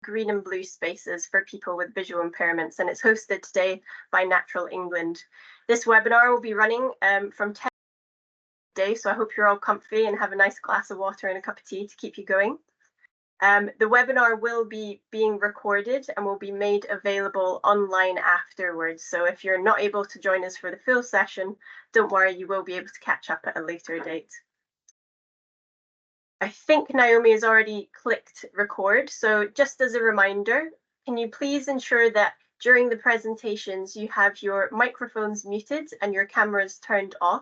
green and blue spaces for people with visual impairments, and it's hosted today by Natural England. This webinar will be running from 10 today, so I hope you're all comfy and have a nice glass of water and a cup of tea to keep you going. The webinar will be being recorded and will be made available online afterwards. So if you're not able to join us for the full session, don't worry, you will be able to catch up at a later date. I think Naomi has already clicked record. So just as a reminder, can you please ensure that during the presentations you have your microphones muted and your cameras turned off?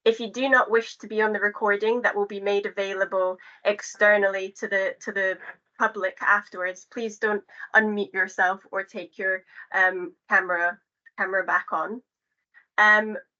If you do not wish to be on the recording that will be made available externally to the public afterwards, please don't unmute yourself or take your camera back on.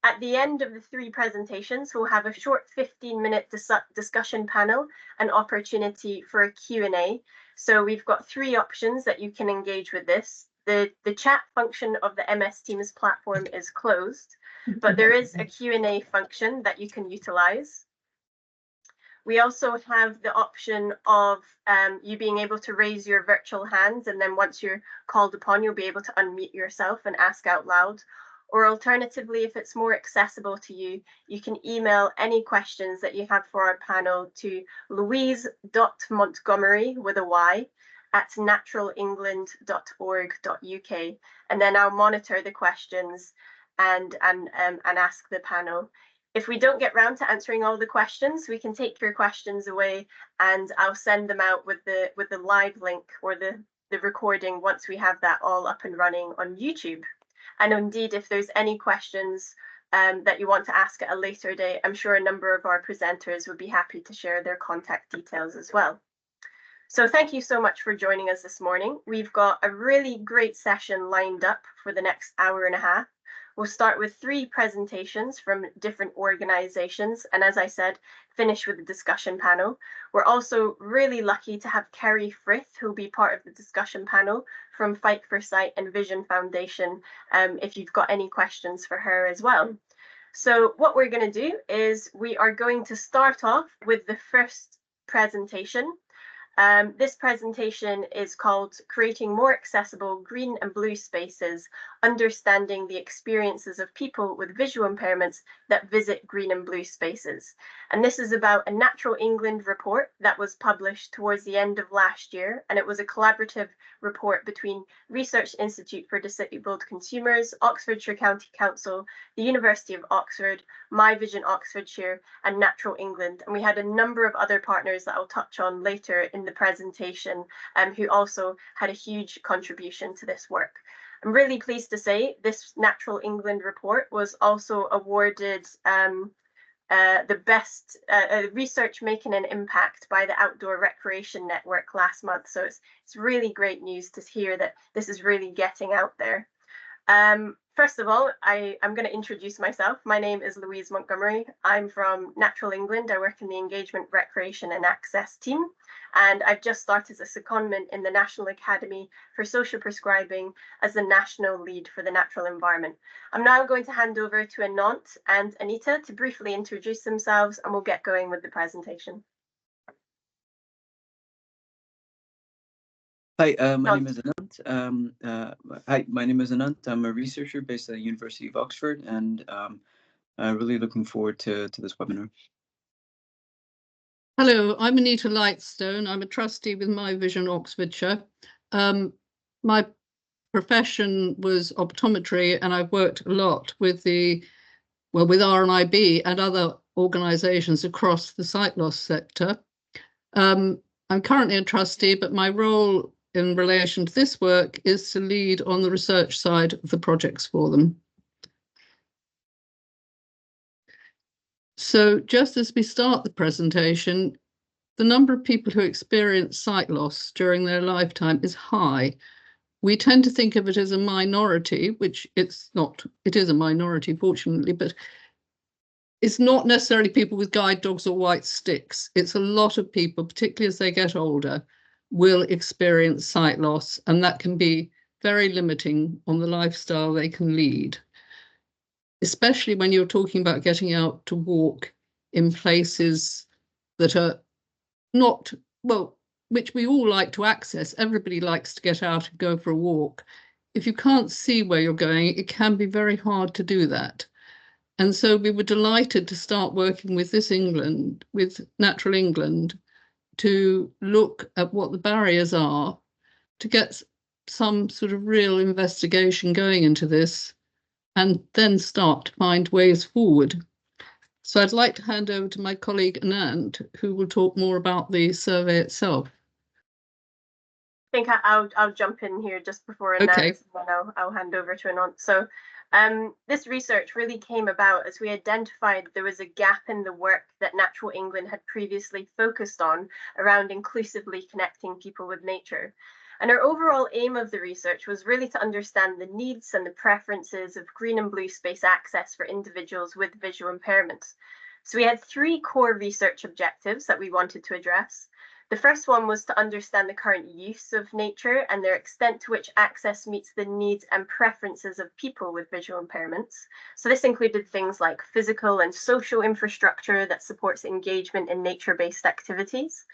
At the end of the 3 presentations, we'll have a short 15-minute discussion panel and opportunity for a Q&A. So we've got 3 options that you can engage with this. The chat function of the MS Teams platform is closed, but there is a Q&A function that you can utilize. We also have the option of you being able to raise your virtual hands, and then once you're called upon, you'll be able to unmute yourself and ask out loud. Or alternatively, if it's more accessible to you, you can email any questions that you have for our panel to louise.montgomery with a Y at naturalengland.org.uk, and then I'll monitor the questions and ask the panel. If we don't get round to answering all the questions, we can take your questions away and I'll send them out with the live link or the recording once we have that all up and running on YouTube. And indeed, if there's any questions that you want to ask at a later date, I'm sure a number of our presenters would be happy to share their contact details as well. So thank you so much for joining us this morning. We've got a really great session lined up for the next hour and a half. We'll start with 3 presentations from different organisations, and as I said, finish with the discussion panel. We're also really lucky to have Kerry Frith, who'll be part of the discussion panel from Fight for Sight and Vision Foundation, if you've got any questions for her as well. So what we're going to do is we are going to start off with the first presentation. This presentation is called Creating More Accessible Green and Blue Spaces, Understanding the Experiences of People with Visual Impairments that Visit Green and Blue Spaces. And this is about a Natural England report that was published towards the end of last year, and it was a collaborative report between Research Institute for Disabled Consumers, Oxfordshire County Council, the University of Oxford, MyVision Oxfordshire, and Natural England. And we had a number of other partners that I'll touch on later in the presentation, who also had a huge contribution to this work. I'm really pleased to say this Natural England report was also awarded the best research making an impact by the Outdoor Recreation Network last month. So it's really great news to hear that this is really getting out there. First of all, I'm going to introduce myself. My name is Louise Montgomery. I'm from Natural England. I work in the Engagement, Recreation and Access team, and I've just started as a secondment in the National Academy for Social Prescribing as the National Lead for the Natural Environment. I'm now going to hand over to Anant and Anita to briefly introduce themselves, and we'll get going with the presentation. Hi, my name is Anant. My name is Anant. I'm a researcher based at the University of Oxford, and really looking forward to this webinar. Hello, I'm Anita Lightstone. I'm a trustee with MyVision Oxfordshire. My profession was optometry, and I've worked a lot with with RNIB and other organisations across the sight loss sector. I'm currently a trustee, but my role in relation to this work is to lead on the research side of the projects for them. So just as we start the presentation, the number of people who experience sight loss during their lifetime is high. We tend to think of it as a minority, which it's not. It is a minority, fortunately, but it's not necessarily people with guide dogs or white sticks. It's a lot of people, particularly as they get older, will experience sight loss, and that can be very limiting on the lifestyle they can lead, especially when you're talking about getting out to walk in places that are not, well, which we all like to access. Everybody likes to get out and go for a walk. If you can't see where you're going, it can be very hard to do that. And so we were delighted to start working with with Natural England, to look at what the barriers are, to get some sort of real investigation going into this, and then start to find ways forward. So I'd like to hand over to my colleague Anand, who will talk more about the survey itself. I think I'll jump in here just before Anand, Okay. and then I'll hand over to Anand. So this research really came about as we identified there was a gap in the work that Natural England had previously focused on around inclusively connecting people with nature. And our overall aim of the research was really to understand the needs and the preferences of green and blue space access for individuals with visual impairments. So we had 3 core research objectives that we wanted to address. The first one was to understand the current use of nature and their extent to which access meets the needs and preferences of people with visual impairments. So this included things like physical and social infrastructure that supports engagement in nature-based activities.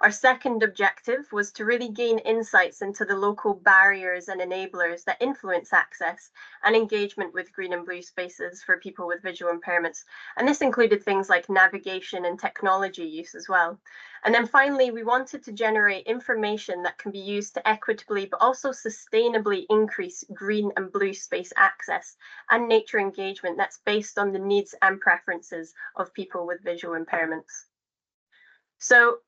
Our second objective was to really gain insights into the local barriers and enablers that influence access and engagement with green and blue spaces for people with visual impairments. And this included things like navigation and technology use as well. And then finally, we wanted to generate information that can be used to equitably but also sustainably increase green and blue space access and nature engagement that's based on the needs and preferences of people with visual impairments. So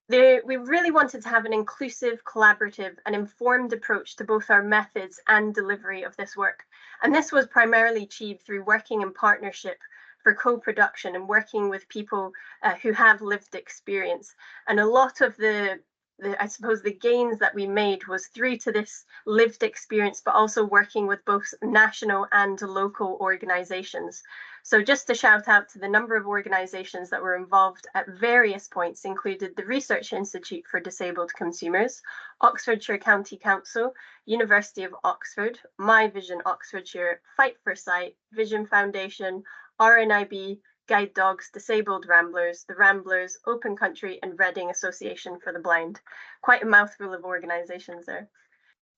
we really wanted to have an inclusive, collaborative and informed approach to both our methods and delivery of this work. And this was primarily achieved through working in partnership for co-production and working with people who have lived experience. And a lot of I suppose the gains that we made was through to this lived experience, but also working with both national and local organisations. So just to shout out to the number of organisations that were involved at various points included the Research Institute for Disabled Consumers, Oxfordshire County Council, University of Oxford, MyVision Oxfordshire, Fight for Sight, Vision Foundation, RNIB, Guide Dogs, Disabled Ramblers, the Ramblers, Open Country and Reading Association for the Blind. Quite a mouthful of organisations there.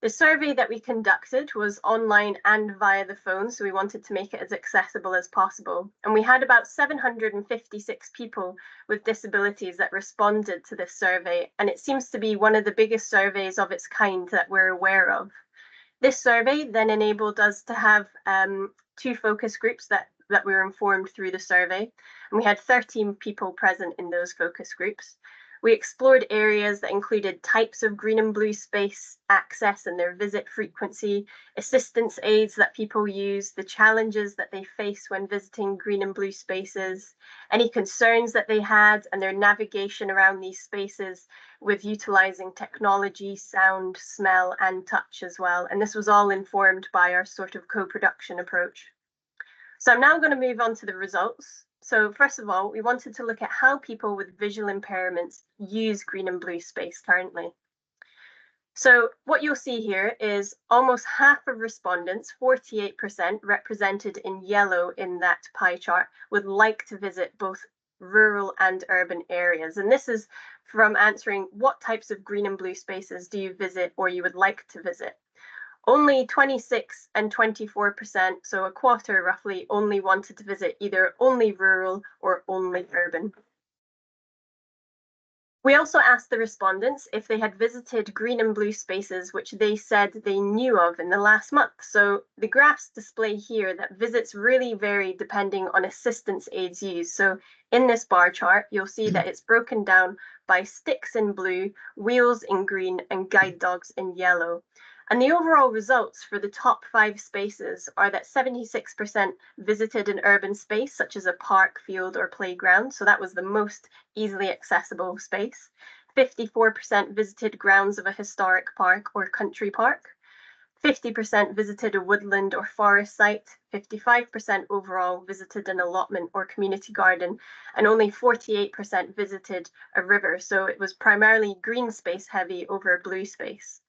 The survey that we conducted was online and via the phone, so we wanted to make it as accessible as possible. And we had about 756 people with disabilities that responded to this survey, and it seems to be one of the biggest surveys of its kind that we're aware of. This survey then enabled us to have 2 focus groups that we were informed through the survey, and we had 13 people present in those focus groups. We explored areas that included types of green and blue space access and their visit frequency, assistance aids that people use, the challenges that they face when visiting green and blue spaces, any concerns that they had, and their navigation around these spaces with utilising technology, sound, smell, and touch as well. And this was all informed by our sort of co-production approach. So I'm now going to move on to the results. So first of all, we wanted to look at how people with visual impairments use green and blue space currently. So what you'll see here is almost half of respondents, 48%, represented in yellow in that pie chart, would like to visit both rural and urban areas. And this is from answering what types of green and blue spaces do you visit or you would like to visit. Only 26 and 24%, so a quarter roughly, only wanted to visit either only rural or only urban. We also asked the respondents if they had visited green and blue spaces which they said they knew of in the last month. So the graphs display here that visits really vary depending on assistance aids used. So in this bar chart, you'll see that it's broken down by sticks in blue, wheels in green, and guide dogs in yellow. And the overall results for the top 5 spaces are that 76% visited an urban space, such as a park, field, or playground. So that was the most easily accessible space. 54% visited grounds of a historic park or country park. 50% visited a woodland or forest site. 55% overall visited an allotment or community garden. And only 48% visited a river. So it was primarily green space heavy over blue space.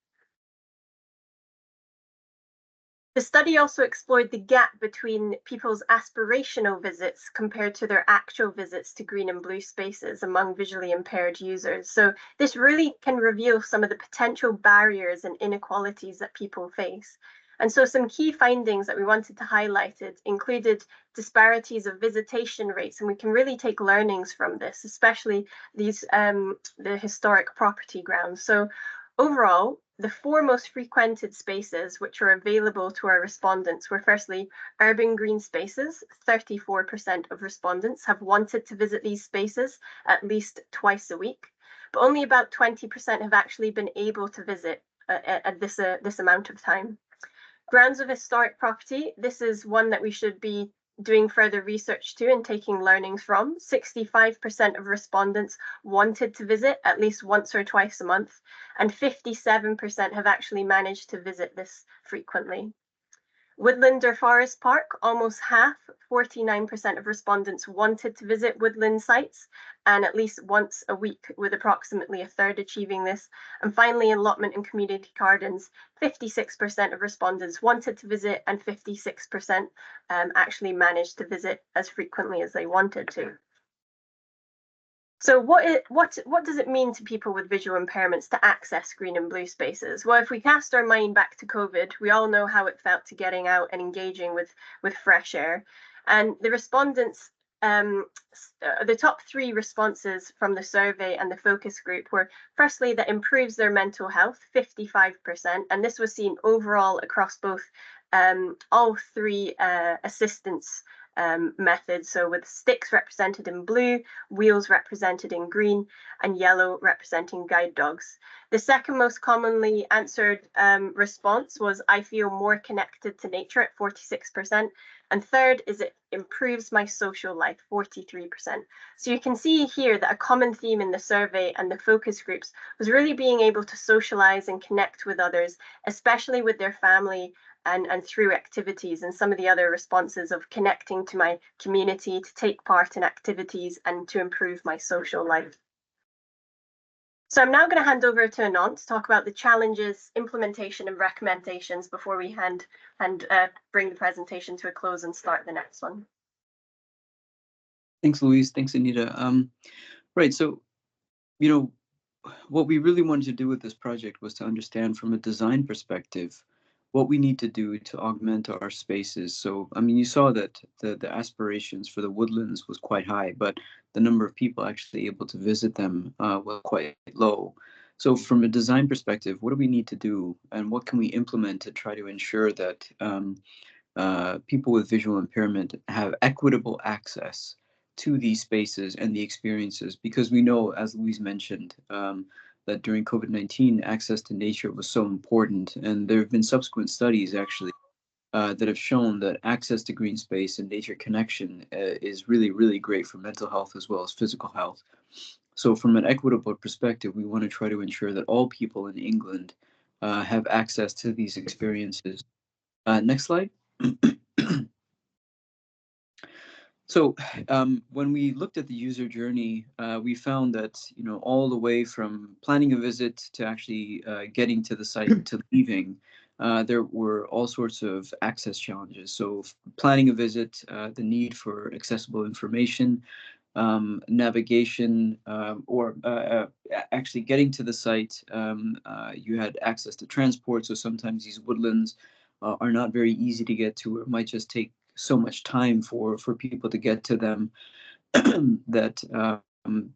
The study also explored the gap between people's aspirational visits compared to their actual visits to green and blue spaces among visually impaired users. So this really can reveal some of the potential barriers and inequalities that people face. And so some key findings that we wanted to highlight included disparities of visitation rates, and we can really take learnings from this, especially these the historic property grounds. So overall, the 4 most frequented spaces which were available to our respondents were firstly urban green spaces. 34% of respondents have wanted to visit these spaces at least twice a week, but only about 20% have actually been able to visit at this amount of time. Grounds of historic property, this is one that we should be doing further research to and taking learnings from. 65% of respondents wanted to visit at least once or twice a month, and 57% have actually managed to visit this frequently. Woodland or forest park, almost half, 49% of respondents wanted to visit woodland sites and at least once a week, with approximately a third achieving this. And finally, allotment and community gardens, 56% of respondents wanted to visit and 56% actually managed to visit as frequently as they wanted to. So what does it mean to people with visual impairments to access green and blue spaces? Well, if we cast our mind back to COVID, we all know how it felt to getting out and engaging with fresh air. And the respondents, the top 3 responses from the survey and the focus group were, firstly, that improves their mental health, 55%, and this was seen overall across both all 3 assistance methods, so with sticks represented in blue, wheels represented in green, and yellow representing guide dogs. The second most commonly answered response was, I feel more connected to nature at 46%. And third is, it improves my social life, 43%. So you can see here that a common theme in the survey and the focus groups was really being able to socialize and connect with others, especially with their family and through activities, and some of the other responses of connecting to my community, to take part in activities and to improve my social life. So I'm now going to hand over to Anant to talk about the challenges, implementation and recommendations before we bring the presentation to a close and start the next one. Thanks, Louise. Thanks, Anita. Right, so, what we really wanted to do with this project was to understand from a design perspective what we need to do to augment our spaces. So, I mean, you saw that the aspirations for the woodlands was quite high, but the number of people actually able to visit them was quite low. So from a design perspective, what do we need to do, and what can we implement to try to ensure that people with visual impairment have equitable access to these spaces and the experiences? Because we know, as Louise mentioned, that during COVID-19, access to nature was so important. And there have been subsequent studies actually that have shown that access to green space and nature connection is really, really great for mental health as well as physical health. So from an equitable perspective, we want to try to ensure that all people in England have access to these experiences. Next slide. So when we looked at the user journey, we found that, all the way from planning a visit to actually getting to the site to leaving, there were all sorts of access challenges. So planning a visit, the need for accessible information, navigation, or actually getting to the site, you had access to transport. So sometimes these woodlands are not very easy to get to, or might just take so much time for people to get to them that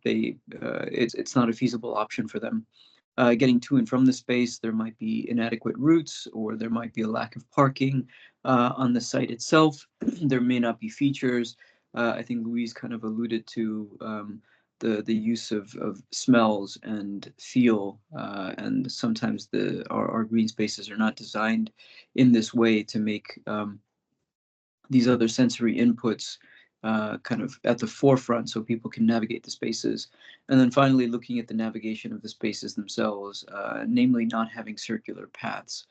it's not a feasible option for them. Getting to and from the space, there might be inadequate routes, or there might be a lack of parking on the site itself. There may not be features. I think Louise kind of alluded to the use of smells and feel, and sometimes our green spaces are not designed in this way to make these other sensory inputs kind of at the forefront so people can navigate the spaces. And then finally, looking at the navigation of the spaces themselves, namely not having circular paths,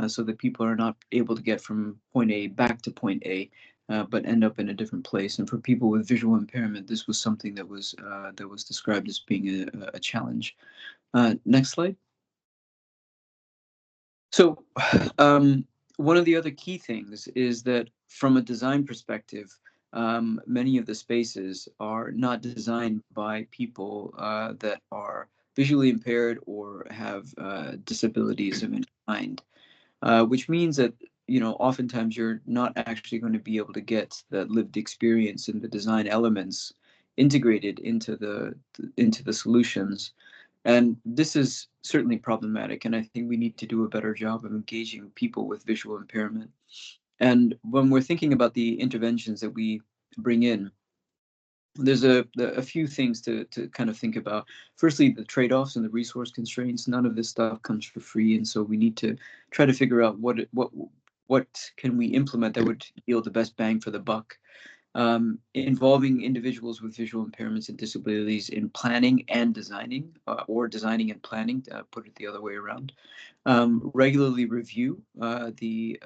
so that people are not able to get from point A back to point A, but end up in a different place. And for people with visual impairment, this was something that was described as being a challenge. Next slide. So one of the other key things is that from a design perspective, many of the spaces are not designed by people that are visually impaired or have disabilities of any kind, which means that, you know, oftentimes you're not actually going to be able to get that lived experience and the design elements integrated into the solutions. And this is certainly problematic, and I think we need to do a better job of engaging people with visual impairment. And when we're thinking about the interventions that we bring in, there's a few things to kind of think about. Firstly, the trade-offs and the resource constraints. None of this stuff comes for free, and so we need to try to figure out what can we implement that would yield the best bang for the buck. Involving individuals with visual impairments and disabilities in planning and designing, or designing and planning, put it the other way around. Regularly review the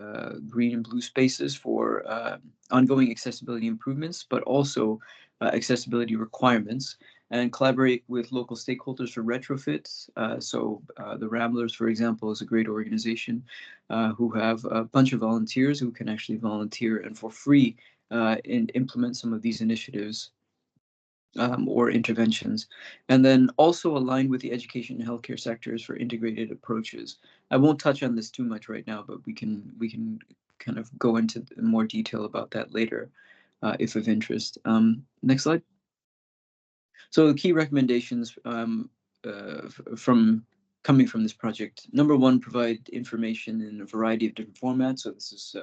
green and blue spaces for ongoing accessibility improvements, but also accessibility requirements, and collaborate with local stakeholders for retrofits. So the Ramblers, for example, is a great organization who have a bunch of volunteers who can actually volunteer and for free and implement some of these initiatives or interventions, and then also align with the education and healthcare sectors for integrated approaches. I won't touch on this too much right now, but we can kind of go into more detail about that later, if of interest. Next slide. So the key recommendations from coming from this project: number one, provide information in a variety of different formats. So this is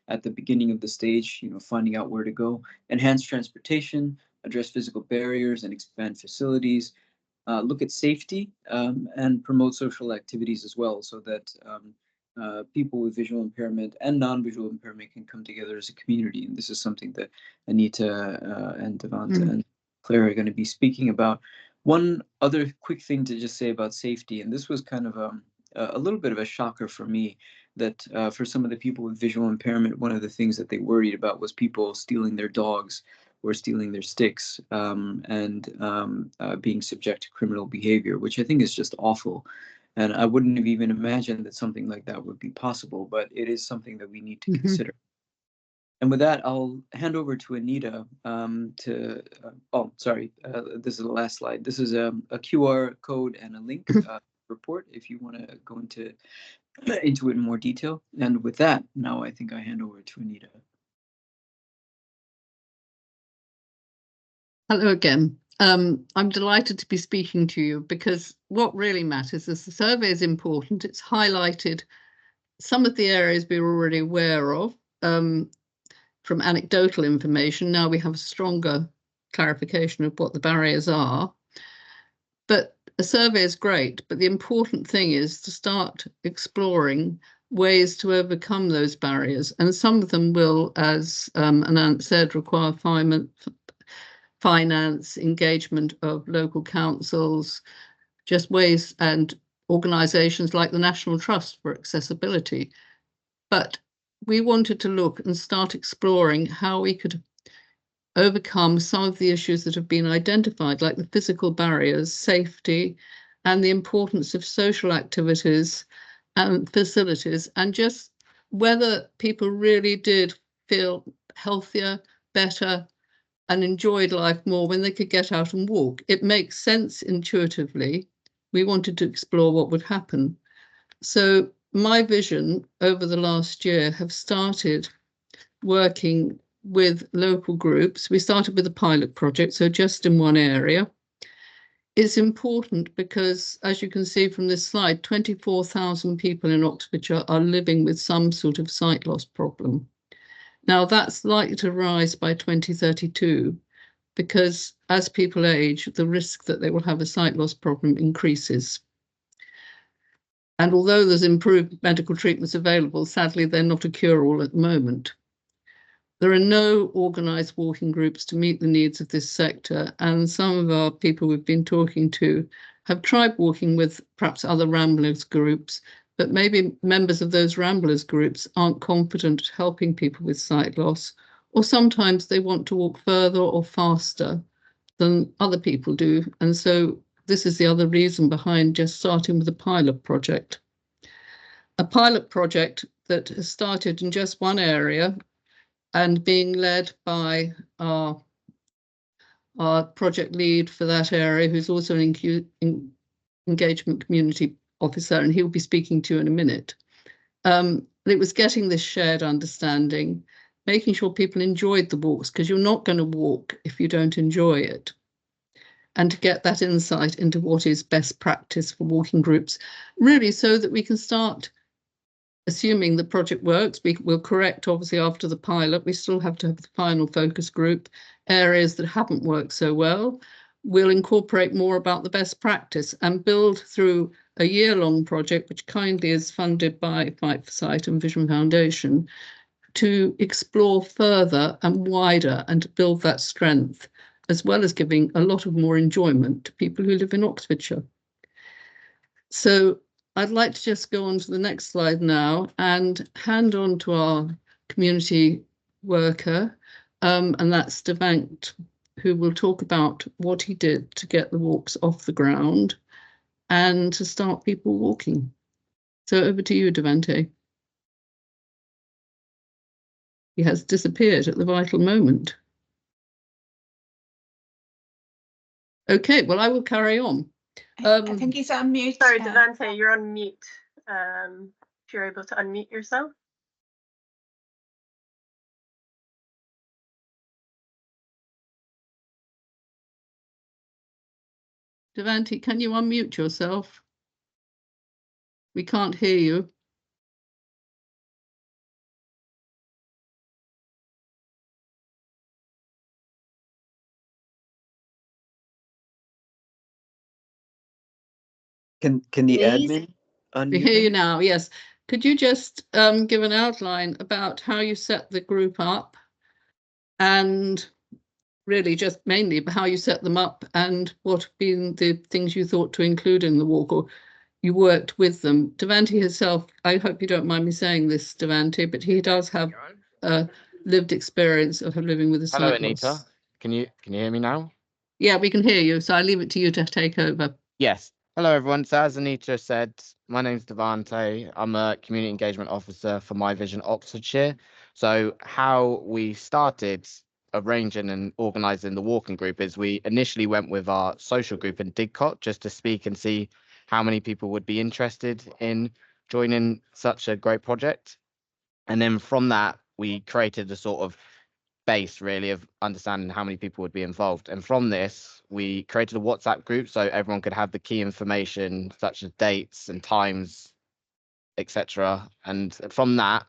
at the beginning of the stage, you know, finding out where to go. Enhance transportation, address physical barriers and expand facilities. Look at safety and promote social activities as well, so that people with visual impairment and non-visual impairment can come together as a community. And this is something that Anita and Devante and Claire are going to be speaking about. One other quick thing to just say about safety, and this was kind of a little bit of a shocker for me, that for some of the people with visual impairment, one of the things that they worried about was people stealing their dogs or stealing their sticks, and being subject to criminal behavior, which I think is just awful. And I wouldn't have even imagined that something like that would be possible, but it is something that we need to consider. And with that, I'll hand over to Anita oh, sorry, this is the last slide. This is a QR code and a link report if you want to go into it in more detail. And with that, now I think I hand over to Anita. Hello again. I'm delighted to be speaking to you, because what really matters is the survey is important. It's highlighted some of the areas we were already aware of from anecdotal information. Now we have a stronger clarification of what the barriers are. But a survey is great, but the important thing is to start exploring ways to overcome those barriers. And some of them will, as Anant said, require finance, engagement of local councils, just ways, and organisations like the National Trust for Accessibility. But we wanted to look and start exploring how we could overcome some of the issues that have been identified, like the physical barriers, safety, and the importance of social activities and facilities, and just whether people really did feel healthier, better, and enjoyed life more when they could get out and walk. It makes sense intuitively. We wanted to explore what would happen. So MyVision, over the last year, have started working with local groups. We started with a pilot project, so just in one area. It's important because, as you can see from this slide, 24,000 people in Oxfordshire are living with some sort of sight loss problem. Now, that's likely to rise by 2032, because as people age, the risk that they will have a sight loss problem increases. And although there's improved medical treatments available, sadly, they're not a cure-all at the moment. There are no organised walking groups to meet the needs of this sector, and some of our people we've been talking to have tried walking with perhaps other Ramblers groups, but maybe members of those Ramblers groups aren't confident at helping people with sight loss, or sometimes they want to walk further or faster than other people do. And so this is the other reason behind just starting with a pilot project. a pilot project that has started in just one area and being led by our project lead for that area, who's also an engagement community officer, and he'll be speaking to you in a minute. It was getting this shared understanding, making sure people enjoyed the walks, because you're not going to walk if you don't enjoy it. And to get that insight into what is best practice for walking groups, really, so that we can start, assuming the project works, we will correct, obviously, after the pilot. We still have to have the final focus group. Areas that haven't worked so well, we'll incorporate more about the best practice and build through a year-long project, which kindly is funded by Fight for Sight and Vision Foundation, to explore further and wider and to build that strength, as well as giving a lot of more enjoyment to people who live in Oxfordshire. So I'd like to just go on to the next slide now and hand on to our community worker, and that's Devant, who will talk about what he did to get the walks off the ground and to start people walking. So over to you, Devante. He has disappeared at the vital moment. Okay, well, I will carry on. I think he's on mute. Sorry, Devante, you're on mute. If you're able to unmute yourself. Devante, can you unmute yourself? We can't hear you. Can the admin unmute? We hear you now, yes. Could you just give an outline about how you set the group up, and really just mainly how you set them up and what have been the things you thought to include in the walk, or you worked with them? Devante himself, I hope you don't mind me saying this, Devante, but he does have a lived experience of living with a sight loss. Hello, Anita. Can you hear me now? Yeah, we can hear you, so I leave it to you to take over. Yes. Hello, everyone. So as Anita said, my name's Devante. I'm a community engagement officer for MyVision Oxfordshire. So how we started arranging and organising the walking group is we initially went with our social group in Didcot just to speak and see how many people would be interested in joining such a great project. And then from that, we created a sort of base really of understanding how many people would be involved, and from this we created a WhatsApp group so everyone could have the key information such as dates and times, etc. And from that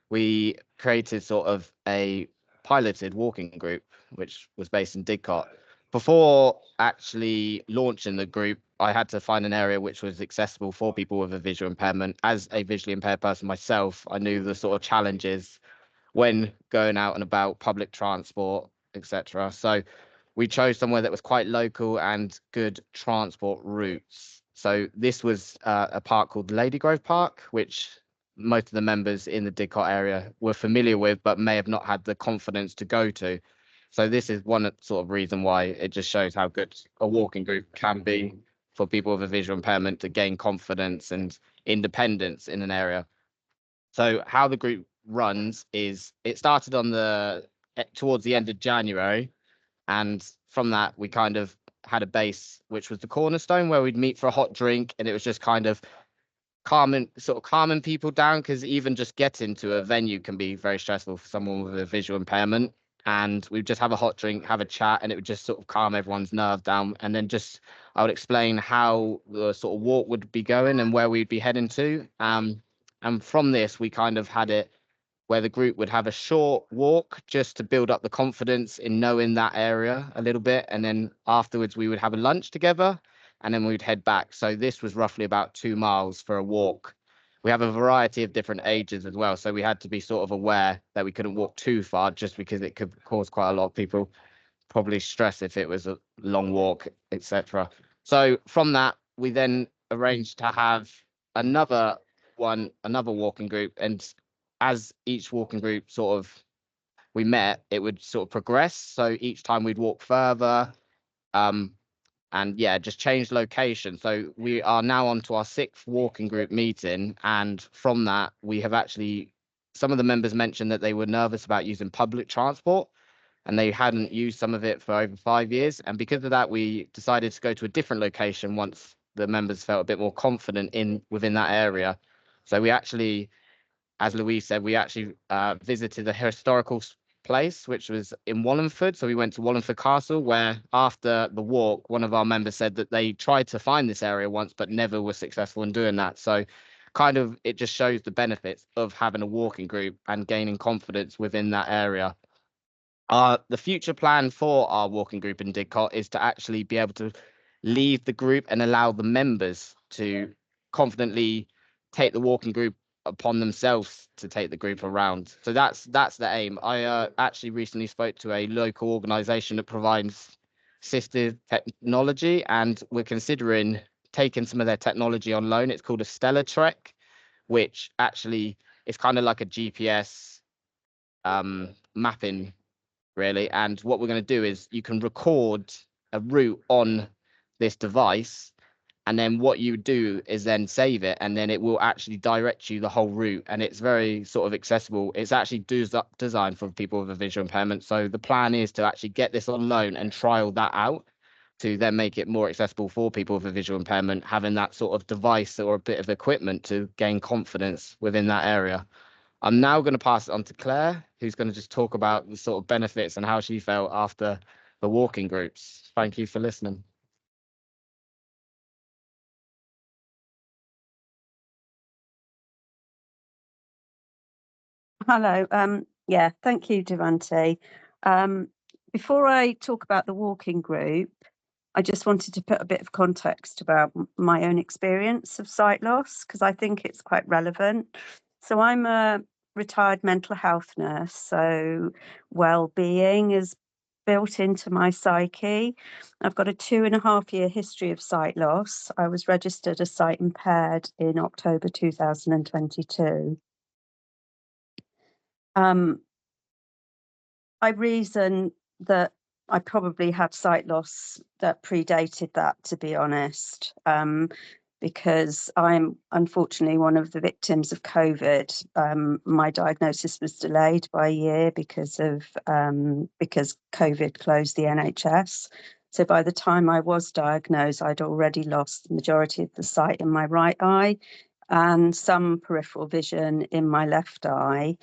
we created sort of a piloted walking group which was based in Didcot. Before actually launching the group, I had to find an area which was accessible for people with a visual impairment. As a visually impaired person myself, I knew the sort of challenges when going out and about, public transport, etc. So we chose somewhere that was quite local and good transport routes. So this was a park called Ladygrove Park, which most of the members in the Didcot area were familiar with, but may have not had the confidence to go to. So this is one sort of reason why it just shows how good a walking group can be for people with a visual impairment to gain confidence and independence in an area. So how the group runs is it started on towards the end of January, and from that we kind of had a base which was the Cornerstone, where we'd meet for a hot drink, and it was just kind of calming people down, because even just getting to a venue can be very stressful for someone with a visual impairment. And we'd just have a hot drink, have a chat, and it would just sort of calm everyone's nerve down. And then I would explain how the sort of walk would be going and where we'd be heading to. And from this, we kind of had it where the group would have a short walk just to build up the confidence in knowing that area a little bit. And then afterwards, we would have a lunch together, and then we'd head back. So this was roughly about 2 miles for a walk. We have a variety of different ages as well, so we had to be sort of aware that we couldn't walk too far, just because it could cause quite a lot of people probably stress if it was a long walk, etc. So from that, we then arranged to have another walking group, and as each walking group we met, it would sort of progress. So each time we'd walk further, and and yeah, just changed location. So we are now on to our 6th walking group meeting, and from that we have actually, some of the members mentioned that they were nervous about using public transport and they hadn't used some of it for over 5 years, and because of that we decided to go to a different location once the members felt a bit more confident within that area. So we actually, as Louise said, we actually visited a historical place, which was in Wallingford. So we went to Wallingford Castle, where after the walk, one of our members said that they tried to find this area once, but never were successful in doing that. So kind of, it just shows the benefits of having a walking group and gaining confidence within that area. The future plan for our walking group in Didcot is to actually be able to leave the group and allow the members to confidently take the walking group upon themselves to take the group around. So that's the aim. I actually recently spoke to a local organisation that provides assistive technology, and we're considering taking some of their technology on loan. It's called a Stellar Trek, which actually is kind of like a GPS mapping, really. And what we're going to do is you can record a route on this device, and then what you do is then save it, and then it will actually direct you the whole route, and it's very sort of accessible. It's actually designed for people with a visual impairment. So the plan is to actually get this on loan and trial that out to then make it more accessible for people with a visual impairment, having that sort of device or a bit of equipment to gain confidence within that area. I'm now going to pass it on to Claire, who's going to just talk about the sort of benefits and how she felt after the walking groups. Thank you for listening. Hello. Yeah, thank you, Devante. Before I talk about the walking group, I just wanted to put a bit of context about my own experience of sight loss, because I think it's quite relevant. So I'm a retired mental health nurse, so well-being is built into my psyche. I've got a 2.5-year history of sight loss. I was registered as sight impaired in October 2022. I reason that I probably had sight loss that predated that, to be honest, because I'm unfortunately one of the victims of COVID. My diagnosis was delayed by a year because COVID closed the NHS. So by the time I was diagnosed, I'd already lost the majority of the sight in my right eye and some peripheral vision in my left eye.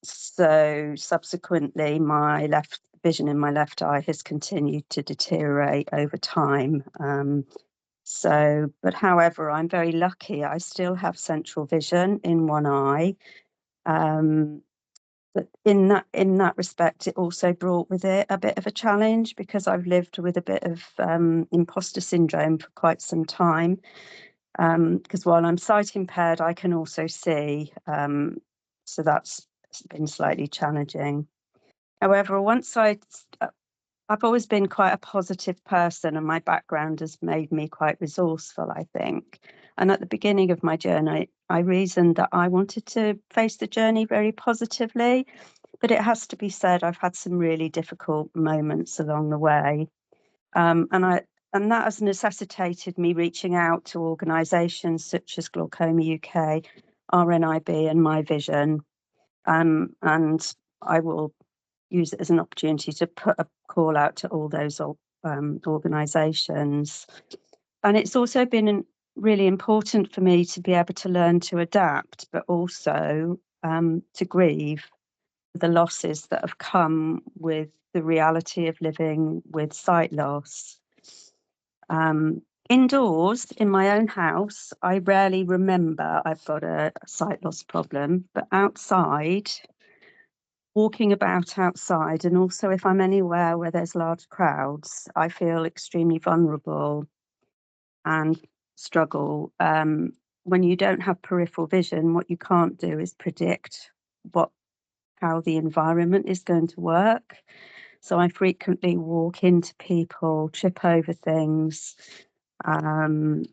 So subsequently, my left vision in my left eye has continued to deteriorate over time. But however, I'm very lucky. I still have central vision in one eye. But in that respect, it also brought with it a bit of a challenge, because I've lived with a bit of imposter syndrome for quite some time. Because while I'm sight impaired, I can also see. So that's been slightly challenging. However, I've always been quite a positive person, and my background has made me quite resourceful, I think. And at the beginning of my journey, I reasoned that I wanted to face the journey very positively. But it has to be said, I've had some really difficult moments along the way. And that has necessitated me reaching out to organisations such as Glaucoma UK, RNIB and MyVision. And I will use it as an opportunity to put a call out to all those organisations. And it's also been really important for me to be able to learn to adapt, but also to grieve the losses that have come with the reality of living with sight loss. Indoors, in my own house, I rarely remember I've got a sight loss problem, but outside, walking about outside, and also if I'm anywhere where there's large crowds, I feel extremely vulnerable and struggle. When you don't have peripheral vision, what you can't do is predict how the environment is going to work. So I frequently walk into people, trip over things, and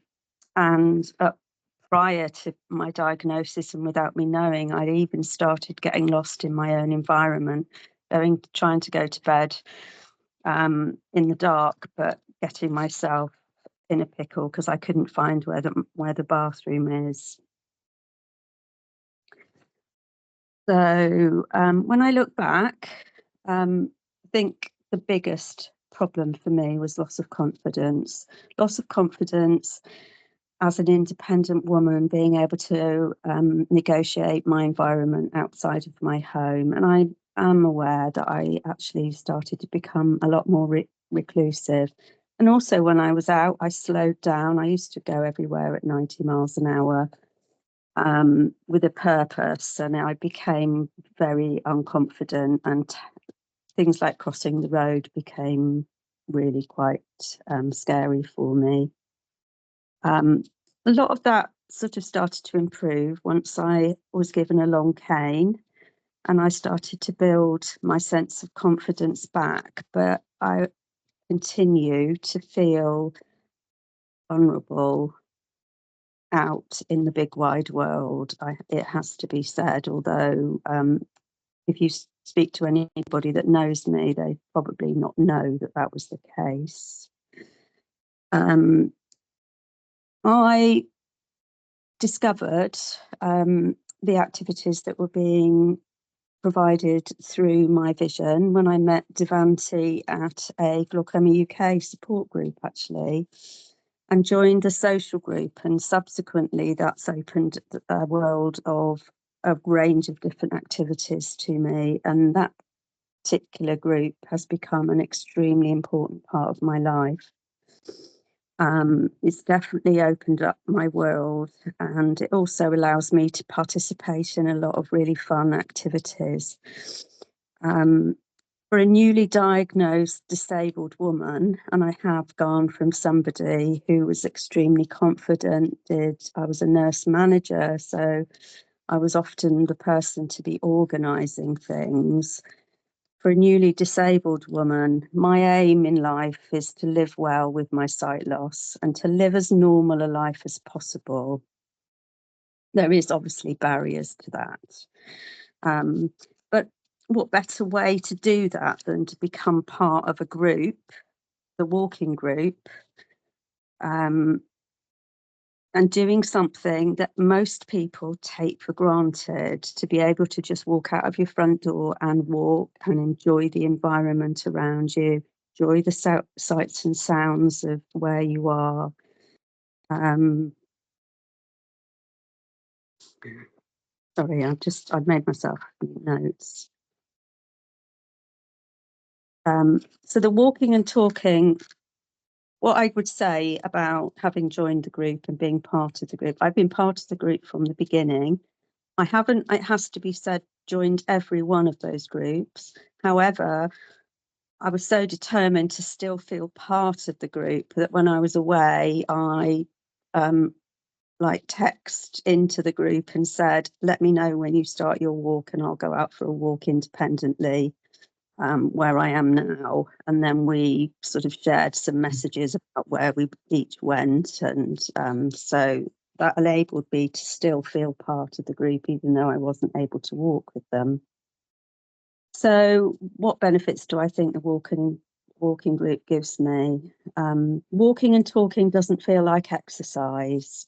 prior to my diagnosis and without me knowing, I'd even started getting lost in my own environment, trying to go to bed in the dark, but getting myself in a pickle because I couldn't find where the bathroom is. So when I look back, I think the biggest problem for me was loss of confidence. Loss of confidence as an independent woman, being able to negotiate my environment outside of my home. And I am aware that I actually started to become a lot more reclusive. And also when I was out, I slowed down. I used to go everywhere at 90 miles an hour with a purpose. And I became very unconfident, and things like crossing the road became really quite scary for me. A lot of that sort of started to improve once I was given a long cane and I started to build my sense of confidence back, but I continue to feel vulnerable out in the big wide world. It has to be said, although if you speak to anybody that knows me, they probably not know that that was the case. I discovered the activities that were being provided through MyVision when I met Devanti at a Glaucoma UK support group, actually, and joined the social group. And subsequently, that's opened a world of a range of different activities to me. And that particular group has become an extremely important part of my life. It's definitely opened up my world, and it also allows me to participate in a lot of really fun activities. For a newly diagnosed disabled woman, and I have gone from somebody who was extremely confident, I was a nurse manager, so I was often the person to be organising things. For a newly disabled woman, my aim in life is to live well with my sight loss and to live as normal a life as possible. There is obviously barriers to that. But what better way to do that than to become part of a group, the walking group, and doing something that most people take for granted, to be able to just walk out of your front door and walk and enjoy the environment around you, enjoy the sights and sounds of where you are. Sorry, I've made myself notes. So the walking and talking, what I would say about having joined the group and being part of the group, I've been part of the group from the beginning. I haven't, it has to be said, joined every one of those groups. However, I was so determined to still feel part of the group that when I was away, I text into the group and said, let me know when you start your walk and I'll go out for a walk independently. Where I am now, and then we sort of shared some messages about where we each went, and so that enabled me to still feel part of the group even though I wasn't able to walk with them. So what benefits do I think the walking group gives me? Walking and talking doesn't feel like exercise.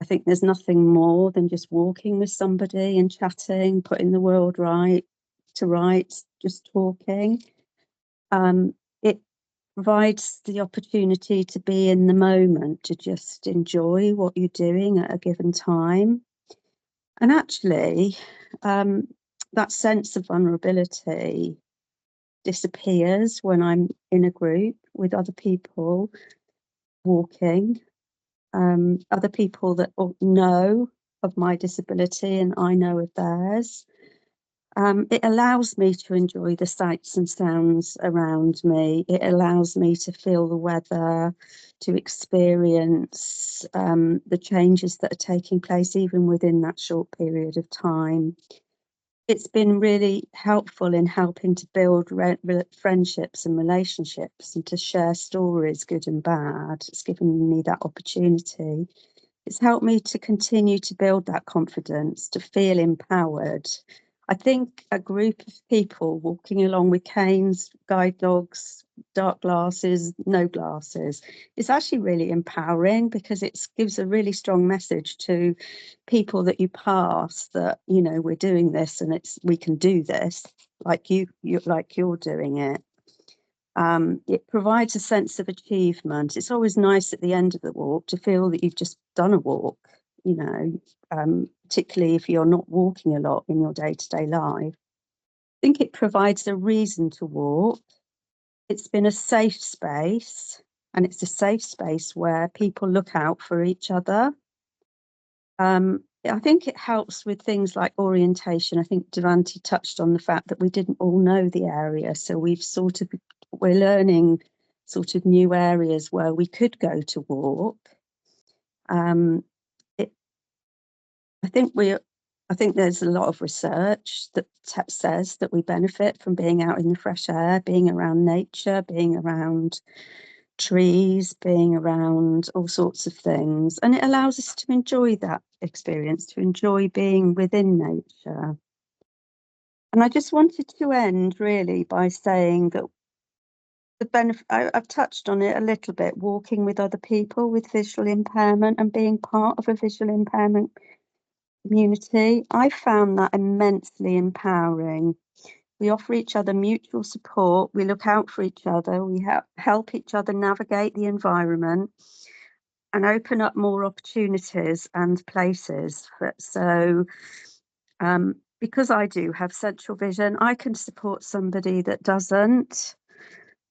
I think there's nothing more than just walking with somebody and chatting, putting the world right to rights, just talking. It provides the opportunity to be in the moment, to just enjoy what you're doing at a given time. And actually, that sense of vulnerability disappears when I'm in a group with other people walking, other people that know of my disability and I know of theirs. It allows me to enjoy the sights and sounds around me. It allows me to feel the weather, to experience the changes that are taking place even within that short period of time. It's been really helpful in helping to build friendships and relationships and to share stories, good and bad. It's given me that opportunity. It's helped me to continue to build that confidence, to feel empowered. I think a group of people walking along with canes, guide dogs, dark glasses, no glasses. It's actually really empowering because it gives a really strong message to people that you pass that, you know, we're doing this and we can do this like you're doing it. It provides a sense of achievement. It's always nice at the end of the walk to feel that you've just done a walk, you know, particularly if you're not walking a lot in your day-to-day life. I think it provides a reason to walk. It's been a safe space, and it's a safe space where people look out for each other. I think it helps with things like orientation. I think Devanti touched on the fact that we didn't all know the area, so we're learning sort of new areas where we could go to walk. I think there's a lot of research that says that we benefit from being out in the fresh air, being around nature, being around trees, being around all sorts of things. And it allows us to enjoy that experience, to enjoy being within nature. And I just wanted to end really by saying that the benefit, I've touched on it a little bit, walking with other people with visual impairment and being part of a visual impairment community. I found that immensely empowering. We offer each other mutual support. We look out for each other. We help each other navigate the environment and open up more opportunities and places. So because I do have central vision, I can support somebody that doesn't.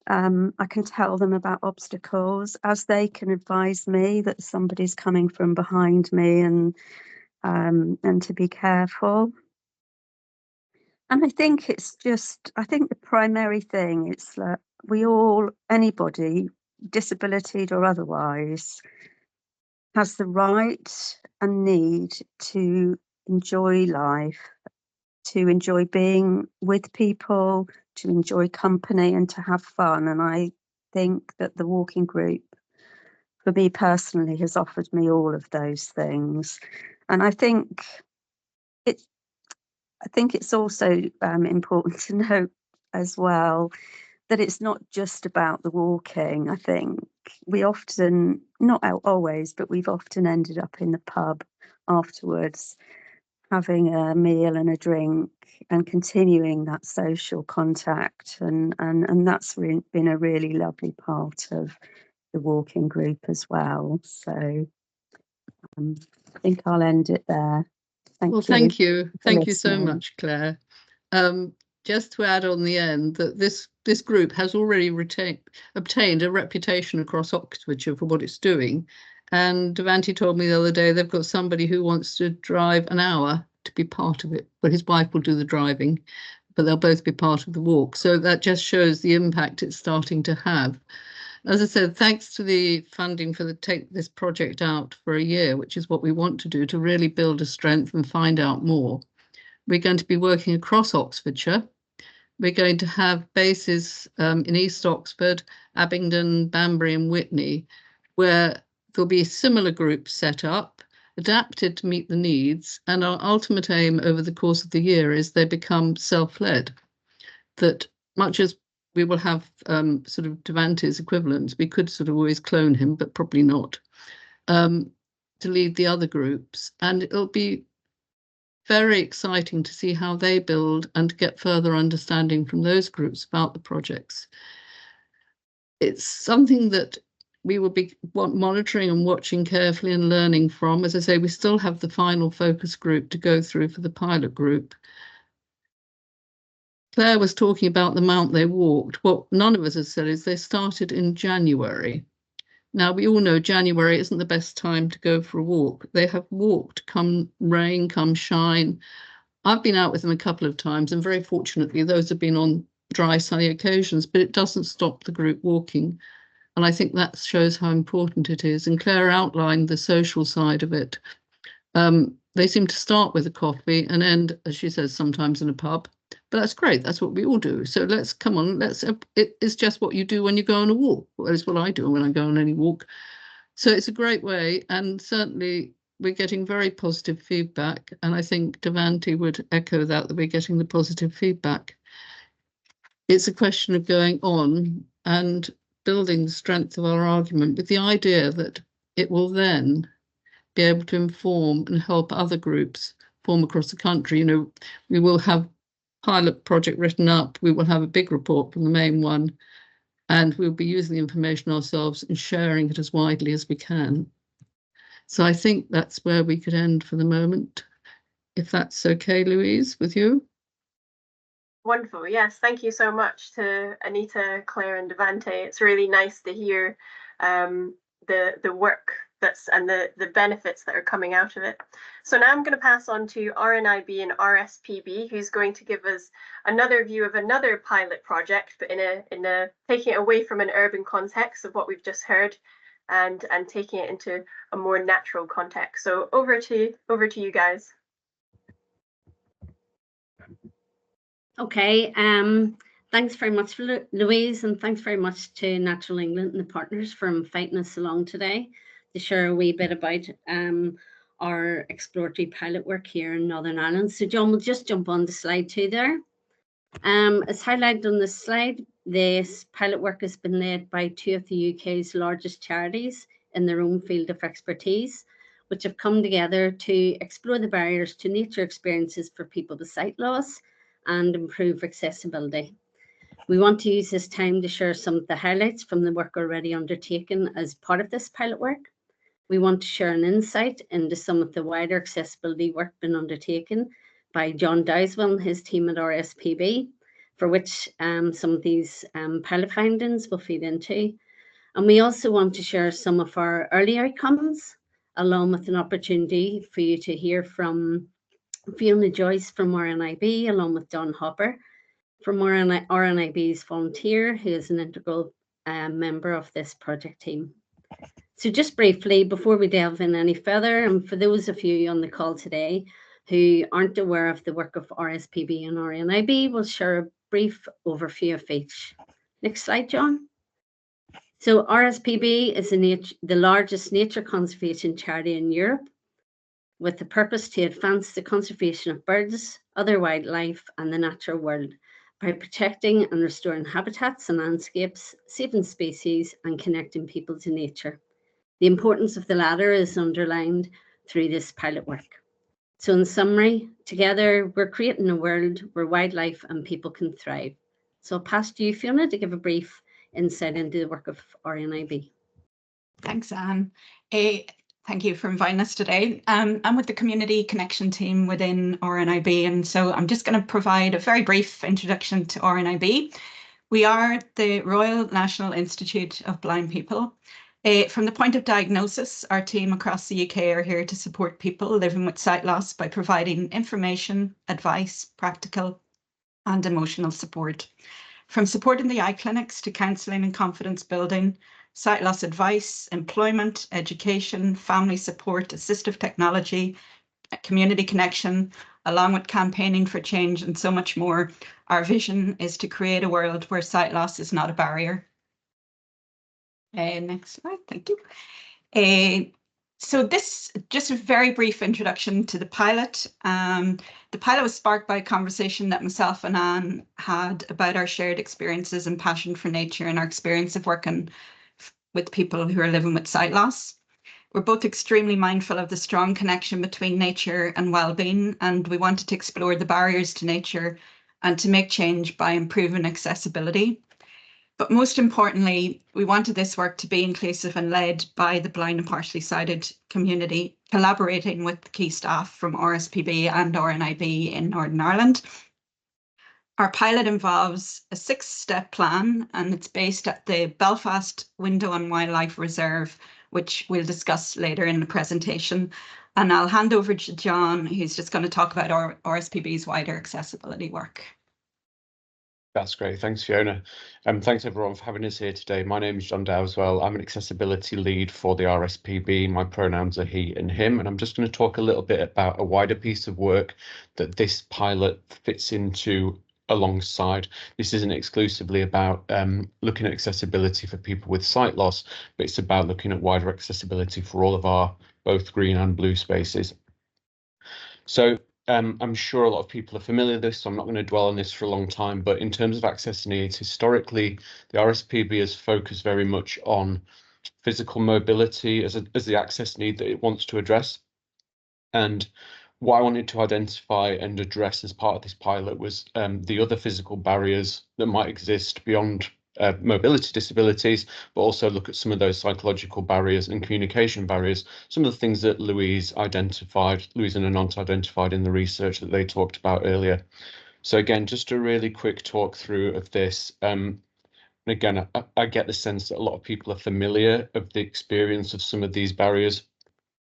I can tell them about obstacles as they can advise me that somebody's coming from behind me and to be careful. And I think the primary thing is that anybody, disability or otherwise, has the right and need to enjoy life, to enjoy being with people, to enjoy company and to have fun. And I think that the walking group, for me personally, has offered me all of those things. And I think it's also important to note as well that it's not just about the walking. I think we often, not always, but we've often ended up in the pub afterwards, having a meal and a drink and continuing that social contact. And that's been a really lovely part of the walking group as well. So I think I'll end it there. Thank you. Thank you so much, Claire. Just to add on the end that this group has already obtained a reputation across Oxfordshire for what it's doing. And Devanti told me the other day they've got somebody who wants to drive an hour to be part of it, but his wife will do the driving, but they'll both be part of the walk. So that just shows the impact it's starting to have. As I said, thanks to the funding for take this project out for a year, which is what we want to do to really build a strength and find out more. We're going to be working across Oxfordshire. We're going to have bases in East Oxford, Abingdon, Banbury and Witney, where there'll be similar groups set up, adapted to meet the needs. And our ultimate aim over the course of the year is they become self-led, that much as we will have sort of Devanti's equivalents. We could sort of always clone him, but probably not, to lead the other groups. And it'll be very exciting to see how they build and to get further understanding from those groups about the projects. It's something that we will be monitoring and watching carefully and learning from. As I say, we still have the final focus group to go through for the pilot group. Claire was talking about the amount they walked. What none of us has said is they started in January. Now, we all know January isn't the best time to go for a walk. They have walked, come rain, come shine. I've been out with them a couple of times, and very fortunately, those have been on dry, sunny occasions, but it doesn't stop the group walking. And I think that shows how important it is. And Claire outlined the social side of it. They seem to start with a coffee and end, as she says, sometimes in a pub. But that's great. That's what we all do. So let's come on. It's just what you do when you go on a walk. Well, that's what I do when I go on any walk. So it's a great way. And certainly we're getting very positive feedback. And I think Devanti would echo that we're getting the positive feedback. It's a question of going on and building the strength of our argument with the idea that it will then be able to inform and help other groups form across the country. You know, we will have pilot project written up, we will have a big report from the main one, and we'll be using the information ourselves and sharing it as widely as we can. So I think that's where we could end for the moment, if that's okay, Louise, with you. Wonderful. Yes, thank you so much to Anita, Claire and Devante. It's really nice to hear the work and the benefits that are coming out of it. So now I'm going to pass on to RNIB and RSPB, who's going to give us another view of another pilot project, but in a taking it away from an urban context of what we've just heard, and taking it into a more natural context. So over to you guys. Okay, thanks very much, Louise, and thanks very much to Natural England and the partners for inviting us along today to share a wee bit about our exploratory pilot work here in Northern Ireland. So John, we'll just jump on to slide 2 there. As highlighted on this slide, this pilot work has been led by 2 of the UK's largest charities in their own field of expertise, which have come together to explore the barriers to nature experiences for people with sight loss and improve accessibility. We want to use this time to share some of the highlights from the work already undertaken as part of this pilot work. We want to share an insight into some of the wider accessibility work being undertaken by John Dowswell and his team at RSPB, for which some of these pilot findings will feed into. And we also want to share some of our early outcomes, along with an opportunity for you to hear from Fiona Joyce from RNIB, along with Don Hopper from RNIB's volunteer, who is an integral member of this project team. So just briefly, before we delve in any further, and for those of you on the call today who aren't aware of the work of RSPB and RNIB, we'll share a brief overview of each. Next slide, John. So RSPB is the largest nature conservation charity in Europe, with the purpose to advance the conservation of birds, other wildlife and the natural world by protecting and restoring habitats and landscapes, saving species and connecting people to nature. The importance of the latter is underlined through this pilot work. So in summary, together we're creating a world where wildlife and people can thrive. So I'll pass to you, Fiona, to give a brief insight into the work of RNIB. Thanks, Anne. Thank you for inviting us today. I'm with the community connection team within RNIB, and so I'm just going to provide a very brief introduction to RNIB. We are the Royal National Institute of Blind People. From the point of diagnosis, our team across the UK are here to support people living with sight loss by providing information, advice, practical and emotional support. From supporting the eye clinics to counselling and confidence building, sight loss advice, employment, education, family support, assistive technology, community connection, along with campaigning for change and so much more, our vision is to create a world where sight loss is not a barrier. Next slide, thank you. So this, just a very brief introduction to the pilot. The pilot was sparked by a conversation that myself and Anne had about our shared experiences and passion for nature and our experience of working with people who are living with sight loss. We're both extremely mindful of the strong connection between nature and well-being, and we wanted to explore the barriers to nature and to make change by improving accessibility. But most importantly, we wanted this work to be inclusive and led by the blind and partially sighted community, collaborating with key staff from RSPB and RNIB in Northern Ireland. Our pilot involves a 6-step plan, and it's based at the Belfast Window and Wildlife Reserve, which we'll discuss later in the presentation. And I'll hand over to John, who's just going to talk about our RSPB's wider accessibility work. That's great. Thanks, Fiona. Thanks everyone for having us here today. My name is John Dowswell. I'm an accessibility lead for the RSPB. My pronouns are he and him, and I'm just going to talk a little bit about a wider piece of work that this pilot fits into alongside. This isn't exclusively about looking at accessibility for people with sight loss, but it's about looking at wider accessibility for all of our both green and blue spaces. So I'm sure a lot of people are familiar with this, so I'm not going to dwell on this for a long time, but in terms of access needs, historically, the RSPB has focused very much on physical mobility as the access need that it wants to address. And what I wanted to identify and address as part of this pilot was the other physical barriers that might exist beyond mobility disabilities, but also look at some of those psychological barriers and communication barriers, some of the things that Louise and Anant identified in the research that they talked about earlier. So again, just a really quick talk through of this. Again, I get the sense that a lot of people are familiar of the experience of some of these barriers.